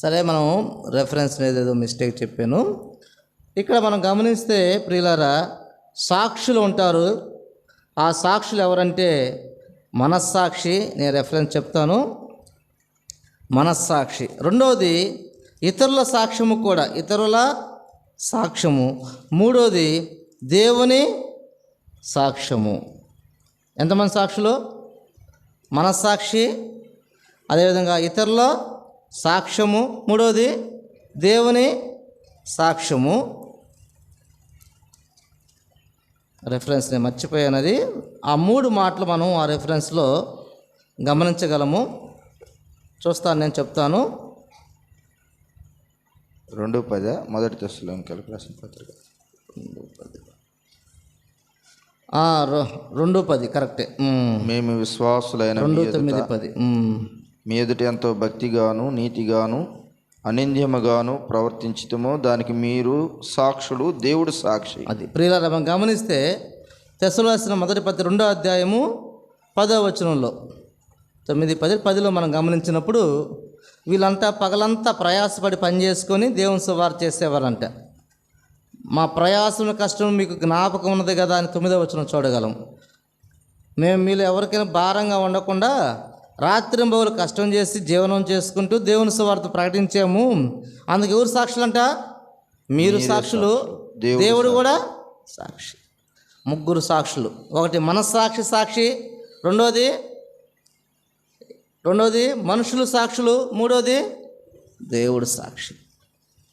సరే, మనం రెఫరెన్స్ ఏదేదో మిస్టేక్ చెప్పాను. ఇక్కడ మనం గమనిస్తే ప్రియులారా, సాక్షులు ఉంటారు. ఆ సాక్షులు ఎవరంటే మనస్సాక్షి. నేను రెఫరెన్స్ చెప్తాను, మనస్సాక్షి. రెండవది ఇతరుల సాక్ష్యము కూడా, ఇతరుల సాక్ష్యము. మూడవది దేవుని సాక్ష్యము. ఎంతమంది సాక్షులు? మనస్సాక్షి, అదేవిధంగా ఇతరుల సాక్ష్యము, మూడవది దేవుని సాక్ష్యము. రెఫరెన్స్ నేను మర్చిపోయానది. ఆ 3 మాటలు మనం ఆ రెఫరెన్స్లో గమనించగలము. చూస్తాను, నేను చెప్తాను. 2:10 మొదటి తెస్సలోనికీయులకు రాసిన పత్రిక 2:10 కరెక్టే. మేము విశ్వాసులైన 2:9-10 మీ ఎదుట ఎంతో భక్తిగాను నీతిగాను అనింద్యముగాను ప్రవర్తించుతామో దానికి మీరు సాక్షులు, దేవుడు సాక్షి. అది ప్రియులారా, మనం గమనిస్తే తెస్సలోనికీయులకు రాసిన మొదటి పత్రిక 2వ అధ్యాయము 10వ వచనంలో 9-10 మనం గమనించినప్పుడు వీళ్ళంతా పగలంతా ప్రయాసపడి పనిచేసుకొని దేవుని సువార్త చేసేవారంట. మా ప్రయాసం కష్టం మీకు జ్ఞాపకం ఉన్నది కదా అని 9వ వచనం చూడగలం. మేము మీలో ఎవరికైనా భారంగా ఉండకుండా రాత్రింబవలు కష్టం చేసి జీవనం చేసుకుంటూ దేవుని సువార్త ప్రకటించాము. అందుకు ఎవరు సాక్షులంట? మీరు సాక్షులు, దేవుడు కూడా సాక్షి. 3 సాక్షులు. ఒకటి మనస్సాక్షి సాక్షి, రెండోది మనుషులు సాక్షులు, మూడోది దేవుడు సాక్షి.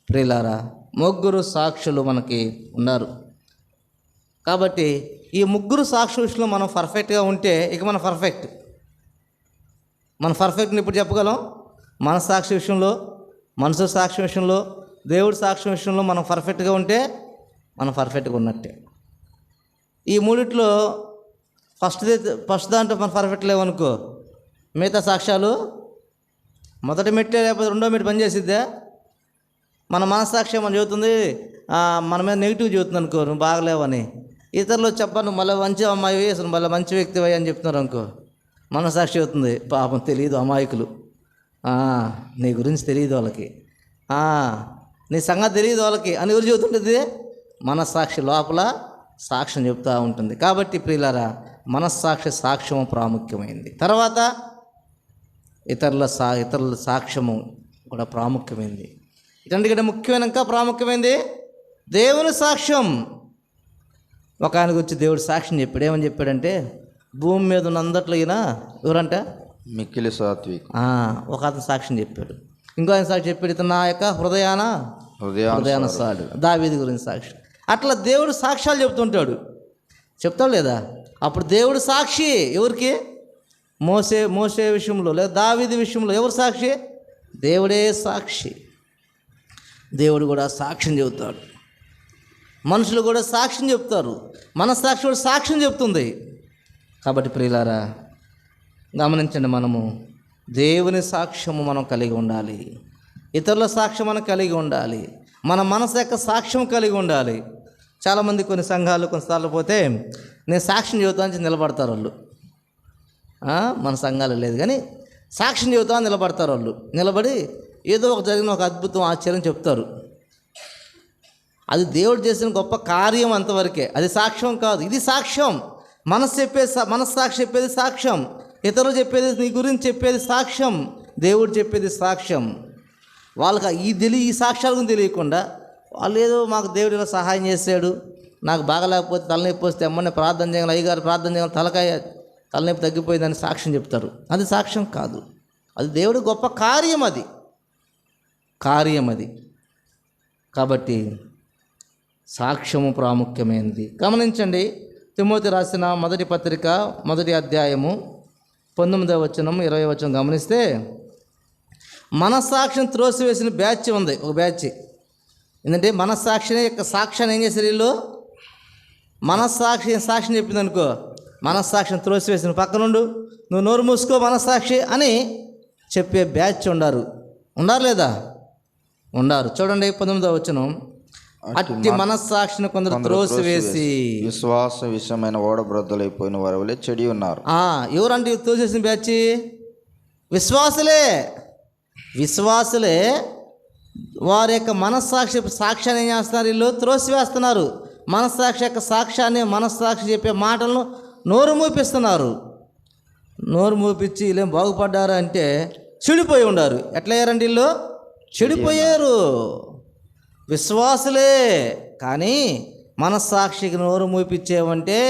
ప్రియులారా, 3 సాక్షులు మనకి ఉన్నారు. కాబట్టి ఈ 3 సాక్షి విషయంలో మనం పర్ఫెక్ట్గా ఉంటే ఇక మన పర్ఫెక్ట్ని ఇప్పుడు చెప్పగలం. మన సాక్షి విషయంలో, మనసు సాక్షి విషయంలో, దేవుడి సాక్ష్యం విషయంలో మనం పర్ఫెక్ట్గా ఉంటే మనం పర్ఫెక్ట్గా ఉన్నట్టే. ఈ మూడిట్లో ఫస్ట్ దాంట్లో మనం పర్ఫెక్ట్ లేవనుకో, మిగతా సాక్ష్యాలు మొదటి మెట్టే లేకపోతే రెండో మెట్టు పనిచేసిద్దా? మన మనస్సాక్షి మనం చెబుతుంది మన మీద నెగిటివ్ చెబుతుంది అనుకో, నువ్వు బాగలేవని. ఇతరులు చెప్ప నువ్వు మళ్ళీ మంచి అమ్మాయి, అసలు మళ్ళీ మంచి వ్యక్తివి అని చెప్తున్నారు అనుకో, మనస్సాక్షి చెబుతుంది పాపం తెలియదు అమాయకులు, నీ గురించి తెలియదు వాళ్ళకి, నీ సంగతి తెలియదు వాళ్ళకి అని ఎవరు చెబుతుంటుంది? మనస్సాక్షి లోపల సాక్ష్యం చెప్తూ ఉంటుంది. కాబట్టి ప్రియులారా, మనస్సాక్షి సాక్ష్యము ప్రాముఖ్యమైంది. తర్వాత ఇతరుల సాక్ష్యము కూడా ప్రాముఖ్యమైంది. ఇటన్నిటికంటే ముఖ్యమైన ఇంకా ప్రాముఖ్యమైనది దేవుని సాక్ష్యం. ఒక ఆయన గురించి దేవుడు సాక్ష్యం చెప్పాడు. ఏమని చెప్పాడంటే, భూమి మీద ఉన్న అందట్లో ఈయన ఎవరంట? మిక్కిలి సాత్విక్. ఒక అతను సాక్ష్యం చెప్పాడు. ఇంకో ఆయన సాక్షి చెప్పాడు, ఇతను నా యొక్క హృదయానుసారుడు. దావీదు గురించి సాక్ష్యం. అట్లా దేవుడు సాక్ష్యాలు చెప్తుంటాడు. చెప్తాడు లేదా? అప్పుడు దేవుడు సాక్షి ఎవరికి? మోసే విషయంలో లేదా దావీదు విషయంలో ఎవరు సాక్షి? దేవుడే సాక్షి. దేవుడు కూడా సాక్ష్యం చెబుతాడు. మనుషులు కూడా సాక్ష్యం చెప్తారు. మనస్సాక్షి కూడా సాక్ష్యం చెప్తుంది. కాబట్టి ప్రియులారా, గమనించండి, మనము దేవుని సాక్ష్యము మనం కలిగి ఉండాలి. ఇతరుల సాక్ష్యం మనం కలిగి ఉండాలి. మన మనసు యొక్క సాక్ష్యం కలిగి ఉండాలి. చాలామంది కొన్ని సంఘాలు కొన్నిసార్లు పోతే నేను సాక్ష్యం చెబుతాను నిలబడతారు వాళ్ళు. మన సంఘాలు లేదు కానీ సాక్ష్యం చెబుతాను నిలబడతారు వాళ్ళు. నిలబడి ఏదో ఒక జరిగిన ఒక అద్భుతం ఆశ్చర్యం చెప్తారు. అది దేవుడు చేసిన గొప్ప కార్యం అంతవరకే, అది సాక్ష్యం కాదు. ఇది సాక్ష్యం. మనస్సాక్షి చెప్పేది సాక్ష్యం, ఇతరులు చెప్పేది, నీ గురించి చెప్పేది సాక్ష్యం, దేవుడు చెప్పేది సాక్ష్యం. వాళ్ళకి ఈ సాక్ష్యాల గురించి తెలియకుండా వాళ్ళు ఏదో మాకు దేవుడు ఇలా సహాయం చేశాడు, నాకు బాగలేకపోతే తలనొప్పి వస్తే అమ్మని ప్రార్థన చేయాలి, అయ్యగారు ప్రార్థన చేయాలి, తలనొప్పి తగ్గిపోయిందని సాక్ష్యం చెప్తారు. అది సాక్ష్యం కాదు. అది దేవుడి గొప్ప కార్యం, అది కాబట్టి సాక్ష్యము ప్రాముఖ్యమైనది. గమనించండి, తిమోతి రాసిన మొదటి పత్రిక 1వ అధ్యాయము 19వ వచనం 20వ వచనం గమనిస్తే, మనస్సాక్షిని త్రోసివేసిన బ్యాచ్ ఉంది, ఒక బ్యాచ్. ఎందుకంటే మనస్సాక్షిని యొక్క సాక్ష్యాన్ని ఏం చేశారు వీళ్ళు? సాక్ష్యం చెప్పింది అనుకో, మనస్సాక్షిని త్రోసివేసిన పక్కనుండు, నువ్వు నోరు మూసుకో మనస్సాక్షి అని చెప్పే బ్యాచ్ ఉండారు లేదా? ఉండారు. చూడండి 19వ వచనం, అట్టి మనస్సాక్షిని కొందరు త్రోసివేసి విశ్వాస విషయమైన ఓడబ్రద్దలైపోయిన వారి వలె చెడి ఉన్నారు. ఎవరంటే త్రోసివేసిన బ్యాచ్? విశ్వాసులే వారి యొక్క సాక్ష్యాన్ని ఏం చేస్తున్నారు? వీళ్ళు త్రోసివేస్తున్నారు. మనస్సాక్షి యొక్క సాక్ష్యాన్ని, మనస్సాక్షి చెప్పే మాటలను నోరు మూపిస్తున్నారు. నోరు మూపించి వీళ్ళేం బాగుపడ్డారు అంటే చెడిపోయి ఉండారు. ఎట్లా అయ్యారండి వీళ్ళు? చెడిపోయారు. విశ్వాసులే కానీ మనస్సాక్షికి నోరు మూపించేవంటే,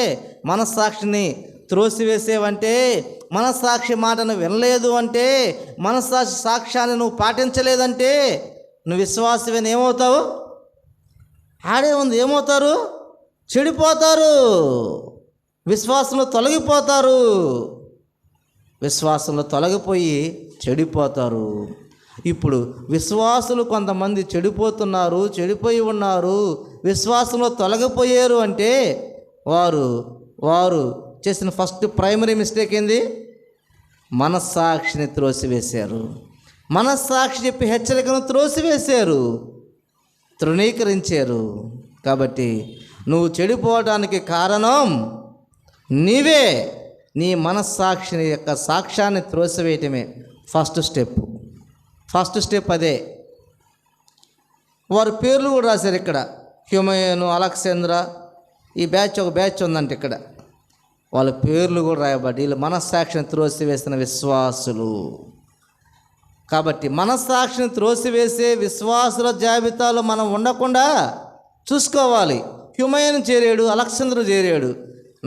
మనస్సాక్షిని త్రోసివేసేవంటే, మనస్సాక్షి మాటను వినలేదు అంటే, సాక్ష్యాన్ని నువ్వు పాటించలేదంటే నువ్వు విశ్వాసమని ఏమవుతావు? ఆడే ఉంది, ఏమవుతారు? చెడిపోతారు. విశ్వాసంలో తొలగిపోయి చెడిపోతారు. ఇప్పుడు విశ్వాసులు కొంతమంది చెడిపోయి ఉన్నారు, విశ్వాసంలో తొలగిపోయారు అంటే వారు చేసిన ఫస్ట్ ప్రైమరీ మిస్టేక్ ఏంది? మనస్సాక్షిని త్రోసివేశారు. మనస్సాక్షి చెప్పి హెచ్చరికను త్రోసివేశారు, తృణీకరించారు. కాబట్టి నువ్వు చెడిపోవడానికి కారణం నీవే. నీ మనస్సాక్షిని యొక్క సాక్ష్యాన్ని త్రోసివేయటమే ఫస్ట్ స్టెప్ అదే. వారి పేర్లు కూడా రాశారు ఇక్కడ. హ్యూమయను, అలెగ్జాంద్ర, ఈ ఒక బ్యాచ్ ఉందంటే ఇక్కడ వాళ్ళ పేర్లు కూడా రాయబడి వీళ్ళు మనస్సాక్షిని త్రోసివేసిన విశ్వాసులు. కాబట్టి మనస్సాక్షిని త్రోసివేసే విశ్వాసుల జాబితాలో మనం ఉండకుండా చూసుకోవాలి. హ్యూమయను చేరాడు, అలెగ్జాంద్ర చేరాడు,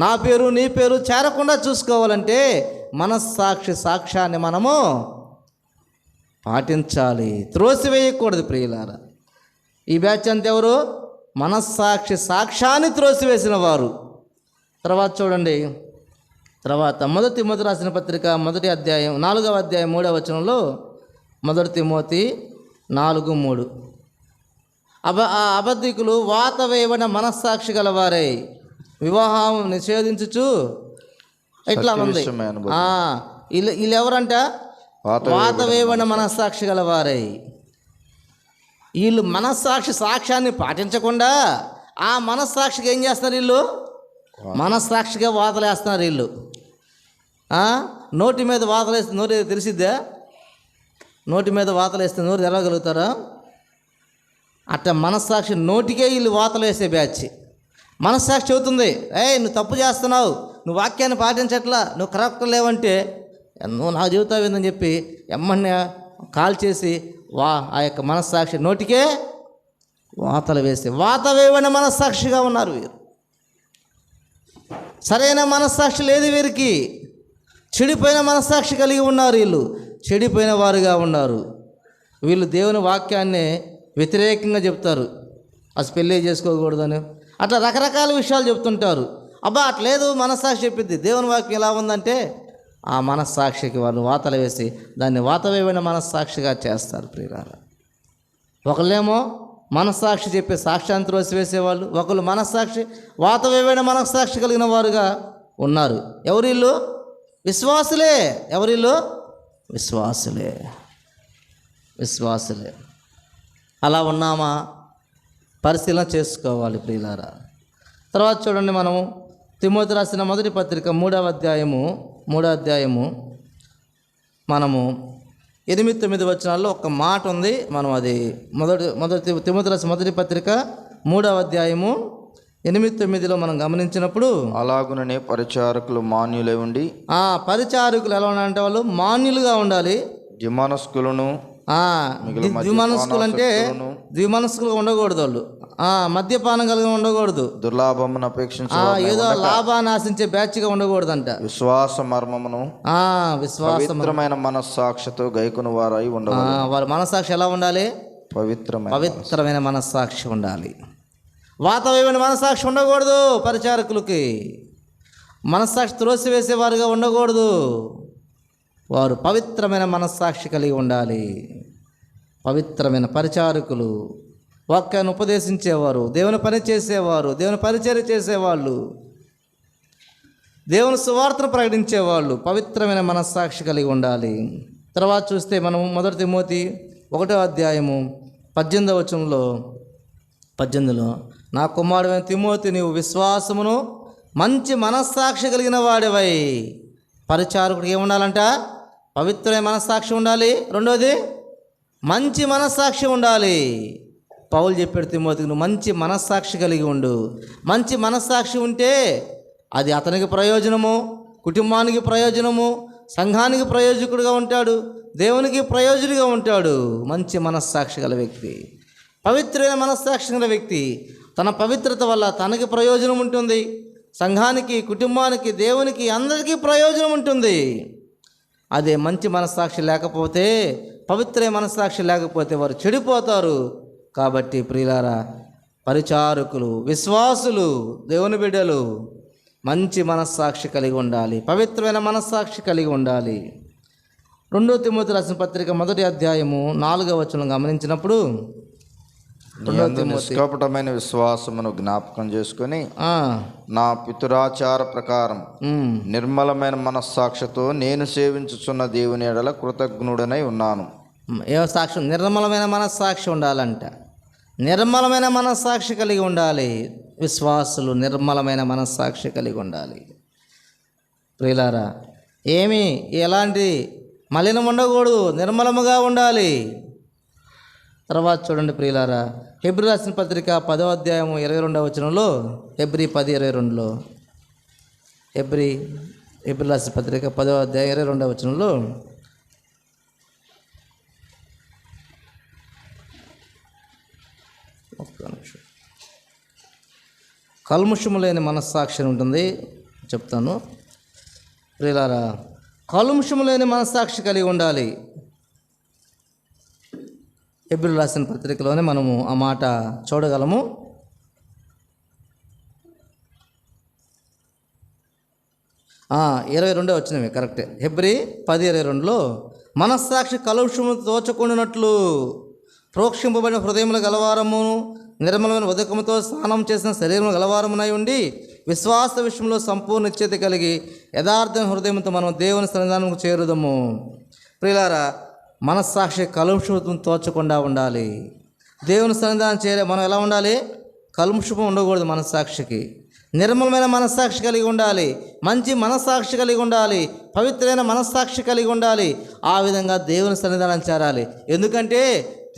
నా పేరు నీ పేరు చేరకుండా చూసుకోవాలంటే సాక్ష్యాన్ని మనము పాటించాలి, త్రోసివేయకూడదు ప్రియులారా. ఈ బ్యాచ్ అంతా ఎవరు? సాక్ష్యాన్ని త్రోసివేసిన వారు. తర్వాత చూడండి, మొదటి తిమోతి రాసిన పత్రిక 1వ అధ్యాయం 4వ అధ్యాయం 3వ వచనంలో, మొదటి తిమోతి 4:3, అబద్ధికులు వాత వేయబడిన మనస్సాక్షి గలవారై వివాహం నిషేధించుచు ఇట్లా ఉంది. వీళ్ళు ఎవరంట? వాత వేయబడిన మనస్సాక్షి గలవారై. వీళ్ళు సాక్ష్యాన్ని పాటించకుండా ఆ మనస్సాక్షికి ఏం చేస్తున్నారు? వీళ్ళు మనస్సాక్షిగా వాతలేస్తున్నారు. వీళ్ళు నోటి మీద వాతలేస్తే నోరు తెలిసిద్దా? నోటి మీద వాతలేస్తే నోరు తెరవగలుగుతారా? అట్లా మనస్సాక్షి నోటికే వీళ్ళు వాతలు వేసే బ్యాచ్. మనస్సాక్షి చెబుతుంది, నువ్వు తప్పు చేస్తున్నావు, నువ్వు వాక్యాన్ని పాటించట్లా, నువ్వు కరెక్ట్ లేవంటే నువ్వు నాకు చెబుతావు ఏందని చెప్పి ఎమ్మన్నే కాల్ చేసి ఆ యొక్క మనస్సాక్షి నోటికే వాతలు వేసి వాత వేయబడిన మనస్సాక్షిగా ఉన్నారు వీరు. సరైన మనస్సాక్షి లేదు వీరికి. చెడిపోయిన మనస్సాక్షి కలిగి ఉన్నారు. వీళ్ళు చెడిపోయిన వారుగా ఉన్నారు. వీళ్ళు దేవుని వాక్యాన్ని వ్యతిరేకంగా చెప్తారు. అసలు పెళ్ళి చేసుకోకూడదని అట్లా రకరకాల విషయాలు చెప్తుంటారు. అబ్బా అట్లేదు, మనస్సాక్షి చెప్పింది. దేవుని వాక్యం ఎలా ఉందంటే ఆ మనస్సాక్షికి వాళ్ళు వాతలు వేసి దాన్ని వాత వేయబడిన మనస్సాక్షిగా చేస్తారు. ప్రియులారా, ఒకళ్ళేమో మనస్సాక్షి చెప్పే సాక్ష్యాన్ని త్రోసివేసేవాళ్ళు, ఒకళ్ళు మనస్సాక్షి వాత వేయబడిన మనస్సాక్షి కలిగిన వారుగా ఉన్నారు. ఎవరిల్లు? విశ్వాసులే. ఎవరిల్లు? విశ్వాసులే. విశ్వాసులే. అలా ఉన్నామా? పరిశీలన చేసుకోవాలి ప్రియులారా. తర్వాత చూడండి, మనము తిమోతి రాసిన మొదటి పత్రిక 3వ అధ్యాయము మనము 8-9 వచనాల్లో ఒక మాట ఉంది. మనం అది మొదటి తిమోతి రాసిన మొదటి పత్రిక 3వ అధ్యాయము 8-9లో మనం గమనించినప్పుడు, అలాగుననే పరిచారకులు మాన్యులై ఉండి. పరిచారకులు ఎలా ఉండాలంటే వాళ్ళు మాన్యులుగా ఉండాలి. ద్విమనస్కులను. ద్విమనస్కులు అంటే ద్విమనస్కులుగా ఉండకూడదు. వాళ్ళు మద్యపానం కలిగి ఉండకూడదు. దుర్లాభమును అపేక్షించే ఏదో లాభాన్ని ఆశించే బ్యాచ్గా ఉండకూడదంట. విశ్వాస మర్మమును పవిత్రమైన మనస్సాక్షితో గైకొను వారై ఉండవాలి. వారి మనస్సాక్షి ఎలా ఉండాలి? పవిత్రమైన మనస్సాక్షి ఉండాలి. వాతావరణ మనస్సాక్షి ఉండకూడదు. పరిచారకులకి మనస్సాక్షి త్రోసివేసేవారుగా ఉండకూడదు. వారు పవిత్రమైన మనస్సాక్షి కలిగి ఉండాలి. పవిత్రమైన పరిచారకులు, వాక్యాన్ని ఉపదేశించేవారు, దేవుని పని చేసేవారు, దేవుని పరిచర్య చేసేవాళ్ళు, దేవుని సువార్తను ప్రకటించేవాళ్ళు పవిత్రమైన మనస్సాక్షి కలిగి ఉండాలి. తర్వాత చూస్తే మనం మొదటి తిమోతి 1వ అధ్యాయము 18వ వచనంలో 18లో, నా కుమారుడైన తిమోతి, నీవు విశ్వాసమును మంచి మనస్సాక్షి కలిగిన వాడివై. పరిచారకుడికి ఏముండాలంట? పవిత్రమైన మనస్సాక్షి ఉండాలి. రెండోది మంచి మనస్సాక్షి ఉండాలి. పౌలు చెప్పాడు తిమోతికి, నువ్వు మంచి మనస్సాక్షి కలిగి ఉండు. మంచి మనస్సాక్షి ఉంటే అది అతనికి ప్రయోజనము, కుటుంబానికి ప్రయోజనము, సంఘానికి ప్రయోజకుడిగా ఉంటాడు, దేవునికి ప్రయోజకుడిగా ఉంటాడు. మంచి మనస్సాక్షి గల వ్యక్తి, పవిత్రమైన మనస్సాక్షి గల వ్యక్తి, తన పవిత్రత వల్ల తనకి ప్రయోజనం ఉంటుంది, సంఘానికి, కుటుంబానికి, దేవునికి, అందరికీ ప్రయోజనం ఉంటుంది. అదే మంచి మనస్సాక్షి లేకపోతే, పవిత్రమైన మనస్సాక్షి లేకపోతే వారు చెడిపోతారు. కాబట్టి ప్రియులారా, పరిచారకులు, విశ్వాసులు, దేవుని బిడ్డలు మంచి మనస్సాక్షి కలిగి ఉండాలి, పవిత్రమైన మనస్సాక్షి కలిగి ఉండాలి. 2 తిమోతి రాసిన పత్రిక 1వ అధ్యాయము 4వ వచనం గమనించినప్పుడు, నిష్కపటమైన విశ్వాసమును జ్ఞాపకం చేసుకొని నా పితురాచార ప్రకారం నిర్మలమైన మనస్సాక్షితో నేను సేవించుచున్న దేవుని ఎడల కృతజ్ఞుడనై ఉన్నాను. ఏ సాక్ష్యం? నిర్మలమైన మనస్సాక్షి ఉండాలంట. నిర్మలమైన మనస్సాక్షి కలిగి ఉండాలి. విశ్వాసులు నిర్మలమైన మనస్సాక్షి కలిగి ఉండాలి. ప్రియులారా, ఎలాంటి మలినం ఉండకూడదు, నిర్మలముగా ఉండాలి. తర్వాత చూడండి ప్రియులారా, హెబ్రీ రాసిన పత్రిక 10వ అధ్యాయము 22వ వచనంలో, హెబ్రీ 10:22లో, హెబ్రీ రాసిన పత్రిక 10వ అధ్యాయం 22వ వచనంలో, కల్ముషము లేని మనస్సాక్షి ఉంటుంది. చెప్తాను ప్రియులారా, కల్ముషము లేని మనస్సాక్షి కలిగి ఉండాలి. హెబ్రీ రాసిన పత్రికలోనే మనము ఆ మాట చూడగలము. ఆ 22వ వచనమే కరెక్టే. హెబ్రీ 10:22లో, మనస్సాక్షి కలుషము తోచకుండినట్లు ప్రోక్షింపబడిన హృదయముల గలవారమును నిర్మలమైన ఉదకముతో స్నానం చేసిన శరీరములు గలవారమునై ఉండి విశ్వాస విషయంలో సంపూర్ణ నిశ్చయిత కలిగి యథార్థమైన హృదయంతో మనం దేవుని సన్నిధానముకు చేరుదము. ప్రియులారా, మనస్సాక్షి కలుషితం తోచకుండా ఉండాలి. దేవుని సన్నిధానం చేరే మనం ఎలా ఉండాలి? కలుషితం ఉండకూడదు. మనస్సాక్షికి నిర్మలమైన మనస్సాక్షి కలిగి ఉండాలి. మంచి మనస్సాక్షి కలిగి ఉండాలి. పవిత్రమైన మనస్సాక్షి కలిగి ఉండాలి. ఆ విధంగా దేవుని సన్నిధానం చేరాలి. ఎందుకంటే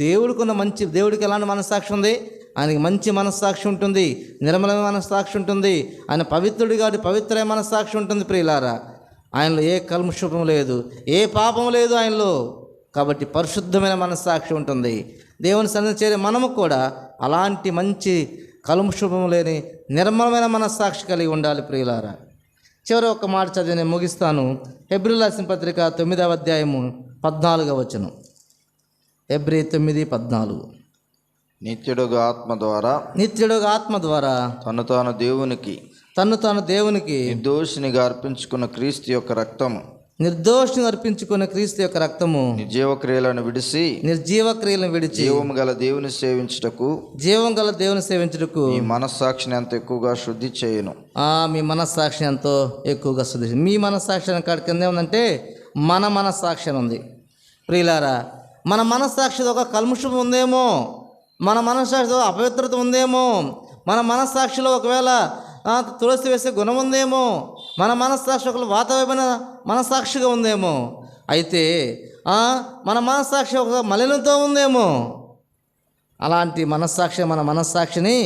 దేవుడికి ఎలాంటి మనస్సాక్షి ఉంది? ఆయనకి మంచి మనస్సాక్షి ఉంటుంది, నిర్మలమైన మనస్సాక్షి ఉంటుంది. ఆయన పవిత్రుడు కాబట్టి పవిత్రమైన మనస్సాక్షి ఉంటుంది. ప్రియులారా, ఆయనలో ఏ కల్మషం లేదు, ఏ పాపం లేదు ఆయనలో. కాబట్టి పరిశుద్ధమైన మనస్సాక్షి ఉంటుంది. దేవుని సన్నిధి చేరే మనము కూడా అలాంటి మంచి కల్మషం లేని నిర్మలమైన మనస్సాక్షి కలిగి ఉండాలి. ప్రియులారా, చివరి ఒక మాట చదివి నేను ముగిస్తాను. హెబ్రీయులకు రాసిన పత్రిక 9వ అధ్యాయము 14వ వచనం. హెబ్రీ 9:14. నిత్యుడుగా ఆత్మ ద్వారా తను తాను దేవునికి నిర్దోషినిగా అర్పించుకున్న క్రీస్తు యొక్క రక్తము నిర్జీవ క్రియలను విడిచి జీవం గల దేవుని సేవించుటకు మీ మనస్సాక్షిని ఎంతో ఎక్కువగా శుద్ధి చేయను. మీ మనస్సాక్షిని ఎంతో ఎక్కువగా శుద్ధి. మీ మనస్సాక్షి కాడి కింద ఏముందంటే మన మనస్సాక్షి ఉంది. ప్రియులారా, మన మనస్సాక్షితో ఒక కల్ముషం ఉందేమో, మన మనస్సాక్షితో అపవిత్రత ఉందేమో, మన మనస్సాక్షిలో ఒకవేళ తులసి వేసే గుణం ఉందేమో, మన మనస్సాక్షి ఒక వాతావరణ మనస్సాక్షిగా ఉందేమో, అయితే మన మనస్సాక్షి ఒక మలినంతో ఉందేమో. అలాంటి మన మనస్సాక్షిని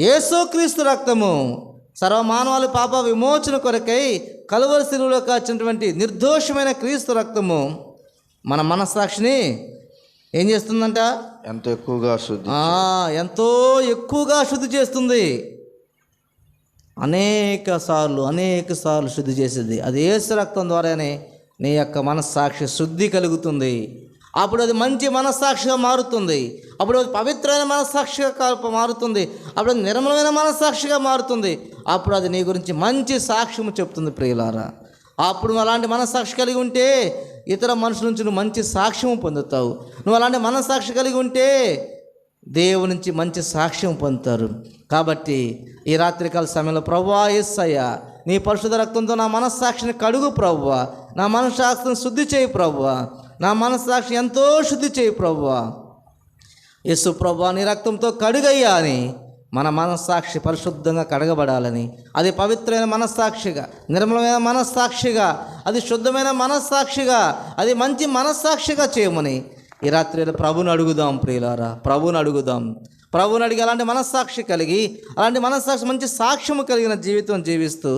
యేసుక్రీస్తు రక్తము సర్వమానవాళి పాప విమోచన కొరకై కలువరి శిలువలో కాచినటువంటి నిర్దోషమైన క్రీస్తు రక్తము మన మనస్సాక్షిని ఏం చేస్తుందంట? ఎంతో ఎక్కువగా శుద్ధి చేస్తుంది. అనేక సార్లు శుద్ధి చేసేది అది యేసు రక్తం ద్వారానే. నీ యొక్క మనస్సాక్షి శుద్ధి కలుగుతుంది. అప్పుడు అది మంచి మనస్సాక్షిగా మారుతుంది. అప్పుడు అది పవిత్రమైన మనస్సాక్షిగా మారుతుంది. అప్పుడు అది నిర్మలమైన మనస్సాక్షిగా మారుతుంది. అప్పుడు అది నీ గురించి మంచి సాక్ష్యము చెప్తుంది. ప్రియులారా, అప్పుడు అలాంటి మనస్సాక్షి కలిగి ఉంటే ఇతర మనుషుల నుంచి నువ్వు మంచి సాక్ష్యం పొందుతావు. నువ్వు అలాంటి మనస్సాక్షి కలిగి ఉంటే దేవుని నుంచి మంచి సాక్ష్యం పొందుతారు. కాబట్టి ఈ రాత్రికాల సమయంలో ప్రభువా యేసయ్యా, నీ పరిశుద్ధ రక్తంతో నా మనస్సాక్షిని కడుగు ప్రభువా, నా మనస్సాక్షిని శుద్ధి చేయి ప్రభువా, నా మనస్సాక్షి ఎంతో శుద్ధి చేయి ప్రభువా. యేసు ప్రభువా, నీ రక్తంతో కడుగయ్యా అని మన మనస్సాక్షి పరిశుద్ధంగా కడగబడాలని, అది పవిత్రమైన మనస్సాక్షిగా, నిర్మలమైన మనస్సాక్షిగా, అది శుద్ధమైన మనస్సాక్షిగా, అది మంచి మనస్సాక్షిగా చేయమని ఈ రాత్రి ప్రభుని అడుగుదాం. ప్రియులారా, ప్రభుని అడిగి అలాంటి మనస్సాక్షి కలిగి, అలాంటి మనస్సాక్షి మంచి సాక్ష్యము కలిగిన జీవితం జీవిస్తూ,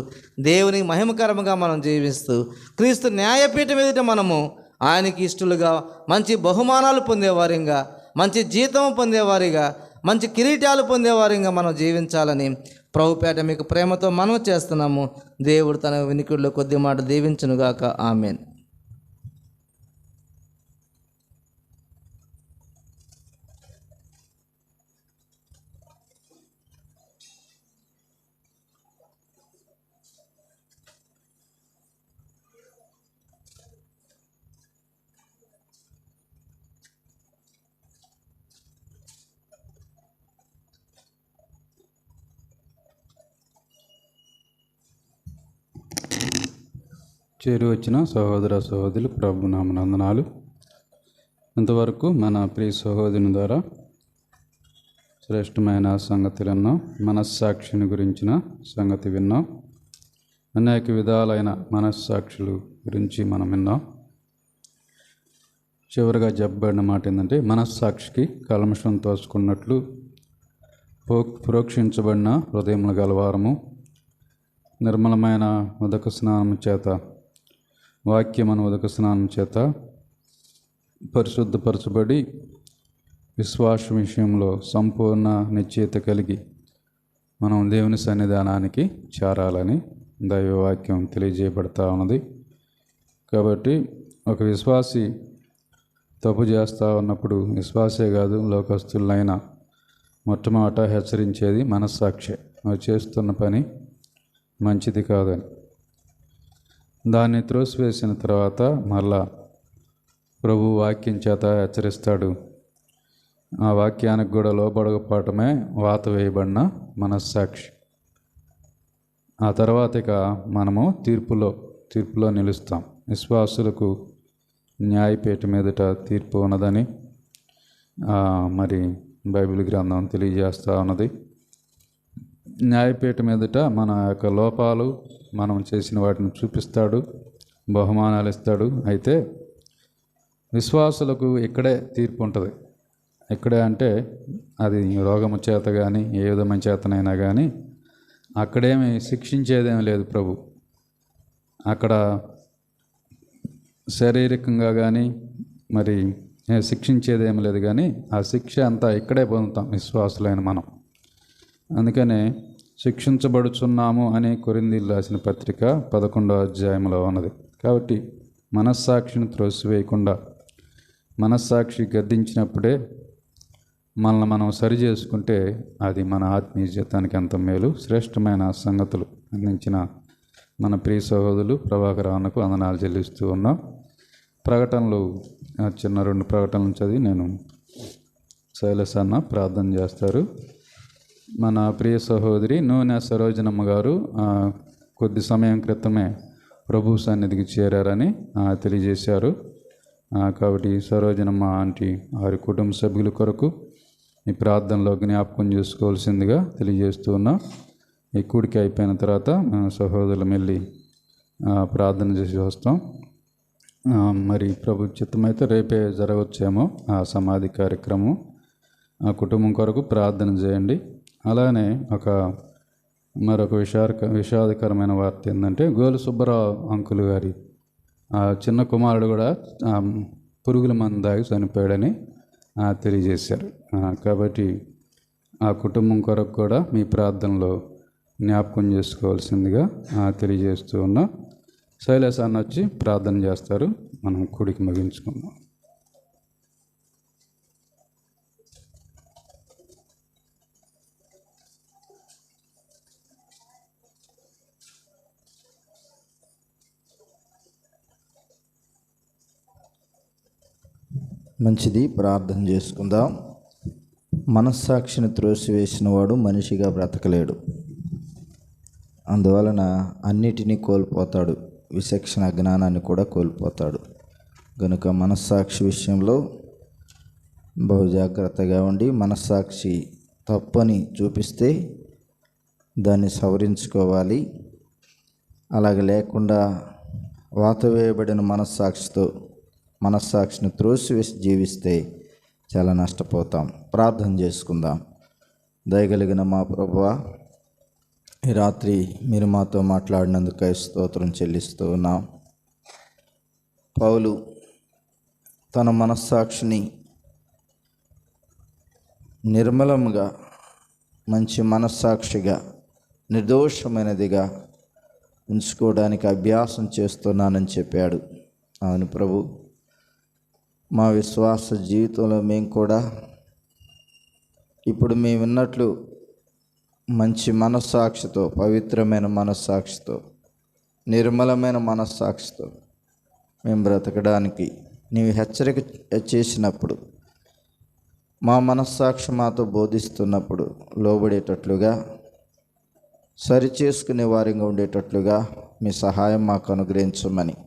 దేవునికి మహిమకరంగా మనం జీవిస్తూ, క్రీస్తు న్యాయపీఠం ఎదుట మనము ఆయనకి ఇష్టలుగా మంచి బహుమానాలు పొందేవారిగా, మంచి జీతం పొందేవారిగా, మంచి కిరీటాలు పొందేవారిగా మనం జీవించాలని ప్రభుపేట మీకు ప్రేమతో మనం చేస్తున్నాము. దేవుడు తన వినికిడిలో కొద్ది మాట దీవించునుగాక. ఆమేన్. చేరి వచ్చిన సహోదర సహోదరులు ప్రభు నామనందనాలు. ఇంతవరకు మన ప్రియ సహోదరుని ద్వారా శ్రేష్టమైన సంగతులు విన్నాం. మనస్సాక్షిని గురించిన సంగతి విన్నాం. అనేక విధాలైన మనస్సాక్షులు గురించి మనం విన్నాం. చివరిగా చెప్పబడిన మాట ఏంటంటే, మనస్సాక్షికి కల్మషం తోసుకున్నట్లు ప్రోక్షించబడిన హృదయములు గలవారము, నిర్మలమైన ఉదక స్నానం చేత, వాక్యమను ఉదక స్నానం చేత పరిశుద్ధపరచబడి విశ్వాస విషయంలో సంపూర్ణ నిశ్చయిత కలిగి మనం దేవుని సన్నిధానానికి చేరాలని దైవవాక్యం తెలియజేయబడతా ఉన్నది. కాబట్టి ఒక విశ్వాసి తప్పు చేస్తూ ఉన్నప్పుడు విశ్వాసే కాదు, లోకస్తులైనా మొట్టమొదట హెచ్చరించేది మనస్సాక్షి. నువ్వు చేస్తున్న పని మంచిది కాదని. దాన్ని త్రోసివేసిన తర్వాత మరలా ప్రభు వాక్యం చేత హెచ్చరిస్తాడు. ఆ వాక్యానికి కూడా లోబడకపోవటమే వాత వేయబడిన మనస్సాక్షి. ఆ తర్వాత ఇక మనము తీర్పులో నిలుస్తాం. విశ్వాసులకు న్యాయపీఠం ఎదుట తీర్పు ఉన్నదని మరి బైబిల్ గ్రంథం తెలియజేస్తూ ఉన్నది. న్యాయపీఠం ఎదుట మన యొక్క లోపాలు, మనం చేసిన వాటిని చూపిస్తాడు, బహుమానాలు ఇస్తాడు. అయితే విశ్వాసులకు ఇక్కడే తీర్పు ఉంటుంది. ఇక్కడే అంటే అది రోగము చేత కానీ ఏ విధమైన చేతనైనా కానీ అక్కడేమి శిక్షించేదేమీ లేదు ప్రభు. అక్కడ శారీరకంగా కానీ మరి శిక్షించేదేమీ లేదు, కానీ ఆ శిక్ష అంతా ఇక్కడే పొందుతాం విశ్వాసులైన మనం. అందుకనే శిక్షించబడుచున్నాము అని కొరింథీయులకు రాసిన పత్రిక 11వ అధ్యాయంలో ఉన్నది. కాబట్టి మనస్సాక్షిని త్రోసివేయకుండా, మనస్సాక్షి గద్దించినప్పుడే మనల్ని మనం సరి చేసుకుంటే అది మన ఆత్మీయ జీవితానికి ఎంత మేలు. శ్రేష్టమైన సంగతులు అందించిన మన ప్రియ సహోదరులు ప్రభాకర్ అన్నకు వందనాలు చెల్లిస్తూ ఉన్నాం. ప్రకటనలు చిన్న 2 ప్రకటనలు చదివి నేను శైలస్ అన్న ప్రార్థన చేస్తారు. మన ప్రియ సహోదరి నూనె సరోజనమ్మ గారు కొద్ది సమయం క్రితమే ప్రభు సన్నిధికి చేరారని తెలియజేశారు. కాబట్టి సరోజనమ్మ ఆంటీ వారి కుటుంబ సభ్యుల కొరకు ఈ ప్రార్థనలో జ్ఞాపకం చేసుకోవాల్సిందిగా తెలియజేస్తూ ఉన్నాం. ఈ కూడికి అయిపోయిన తర్వాత సహోదరులు వెళ్ళి ప్రార్థన చేసి వస్తాం. మరి ప్రభు చిత్తమైతే రేపే జరగవచ్చేమో ఆ సమాధి కార్యక్రమం. ఆ కుటుంబం కొరకు ప్రార్థన చేయండి. అలానే మరొక విషాదకరమైన వార్త ఏంటంటే గోలు సుబ్బరావు అంకుల్ గారి చిన్న కుమారుడు కూడా పురుగుల మందు తాగి చనిపోయాడని తెలియజేశారు. కాబట్టి ఆ కుటుంబం కొరకు కూడా మీ ప్రార్థనలో జ్ఞాపకం చేసుకోవాల్సిందిగా తెలియజేస్తూ ఉన్నా. శైలేశ అన్న వచ్చి ప్రార్థన చేస్తారు. మనం కూడికి ముగించుకుందాం. మంచిది, ప్రార్థన చేసుకుందాం. మనస్సాక్షిని త్రోసివేసిన వాడు మనిషిగా బ్రతకలేడు. అందువలన అన్నిటినీ కోల్పోతాడు, విచక్షణ జ్ఞానాన్ని కూడా కోల్పోతాడు. కనుక మనస్సాక్షి విషయంలో బహు జాగ్రత్తగా ఉండి, మనస్సాక్షి తప్పని చూపిస్తే దాన్ని సవరించుకోవాలి. అలాగే లేకుండా వాతవేయబడిన మనస్సాక్షిని త్రోసివేసి జీవిస్తే చాలా నష్టపోతాం. ప్రార్థన చేసుకుందాం. దయగలిగిన మా ప్రభువా, ఈ రాత్రి మీరు మాతో మాట్లాడినందుకై స్తోత్రం చెల్లిస్తూ ఉన్నాం. పౌలు తన మనస్సాక్షిని నిర్మలంగా, మంచి మనస్సాక్షిగా, నిర్దోషమైనదిగా ఉంచుకోవడానికి అభ్యాసం చేస్తున్నానని చెప్పాడు. అవును ప్రభు, మా విశ్వాస జీవితంలో మేము కూడా ఇప్పుడు మేము విన్నట్లు మంచి మనస్సాక్షితో, పవిత్రమైన మనస్సాక్షితో, నిర్మలమైన మనస్సాక్షితో మేము బ్రతకడానికి నీవు హెచ్చరిక చేసినప్పుడు, మా మనస్సాక్షి మాతో బోధిస్తున్నప్పుడు లోబడేటట్లుగా, సరి చేసుకునే వారిగా ఉండేటట్లుగా మీ సహాయం మాకు అనుగ్రహించమని,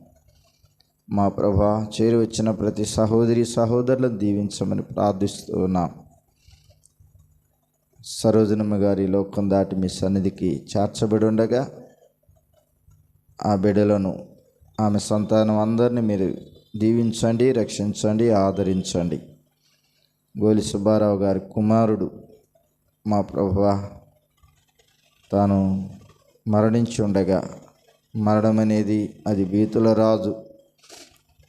మా ప్రభా చేరి వచ్చిన ప్రతి సహోదరులను దీవించమని ప్రార్థిస్తూ ఉన్నాం. సరోజనమ్మ గారి లోకం దాటి మీ సన్నిధికి చేర్చబడి ఉండగా ఆ బిడ్డలను, ఆమె సంతానం అందరినీ మీరు దీవించండి, రక్షించండి, ఆదరించండి. గోలి సుబ్బారావు గారి కుమారుడు మా ప్రభువా తాను మరణించి ఉండగా, మరణం అనేది అది భీతుల రాజు.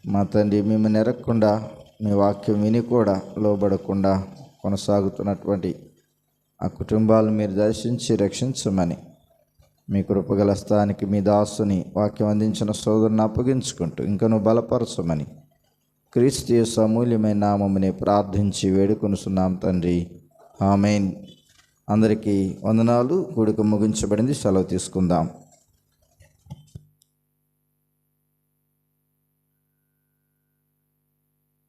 మా తండ్రి, మేము నెరగకుండా, మీ వాక్యం విని కూడా లోబడకుండా కొనసాగుతున్నటువంటి ఆ కుటుంబాలను మీరు దర్శించి రక్షించమని, మీ కృపగల స్థానికి మీ దాసుని వాక్యం అందించిన సోదరుని అప్పగించుకుంటూ ఇంకను బలపరచమని క్రీస్తు యేసు అమూల్యమైన నామమునే ప్రార్థించి వేడుకొనుచున్నాం తండ్రి. ఆమేన్. అందరికీ వందనాలు. కూడిక ముగించబడింది. సెలవు తీసుకుందాం.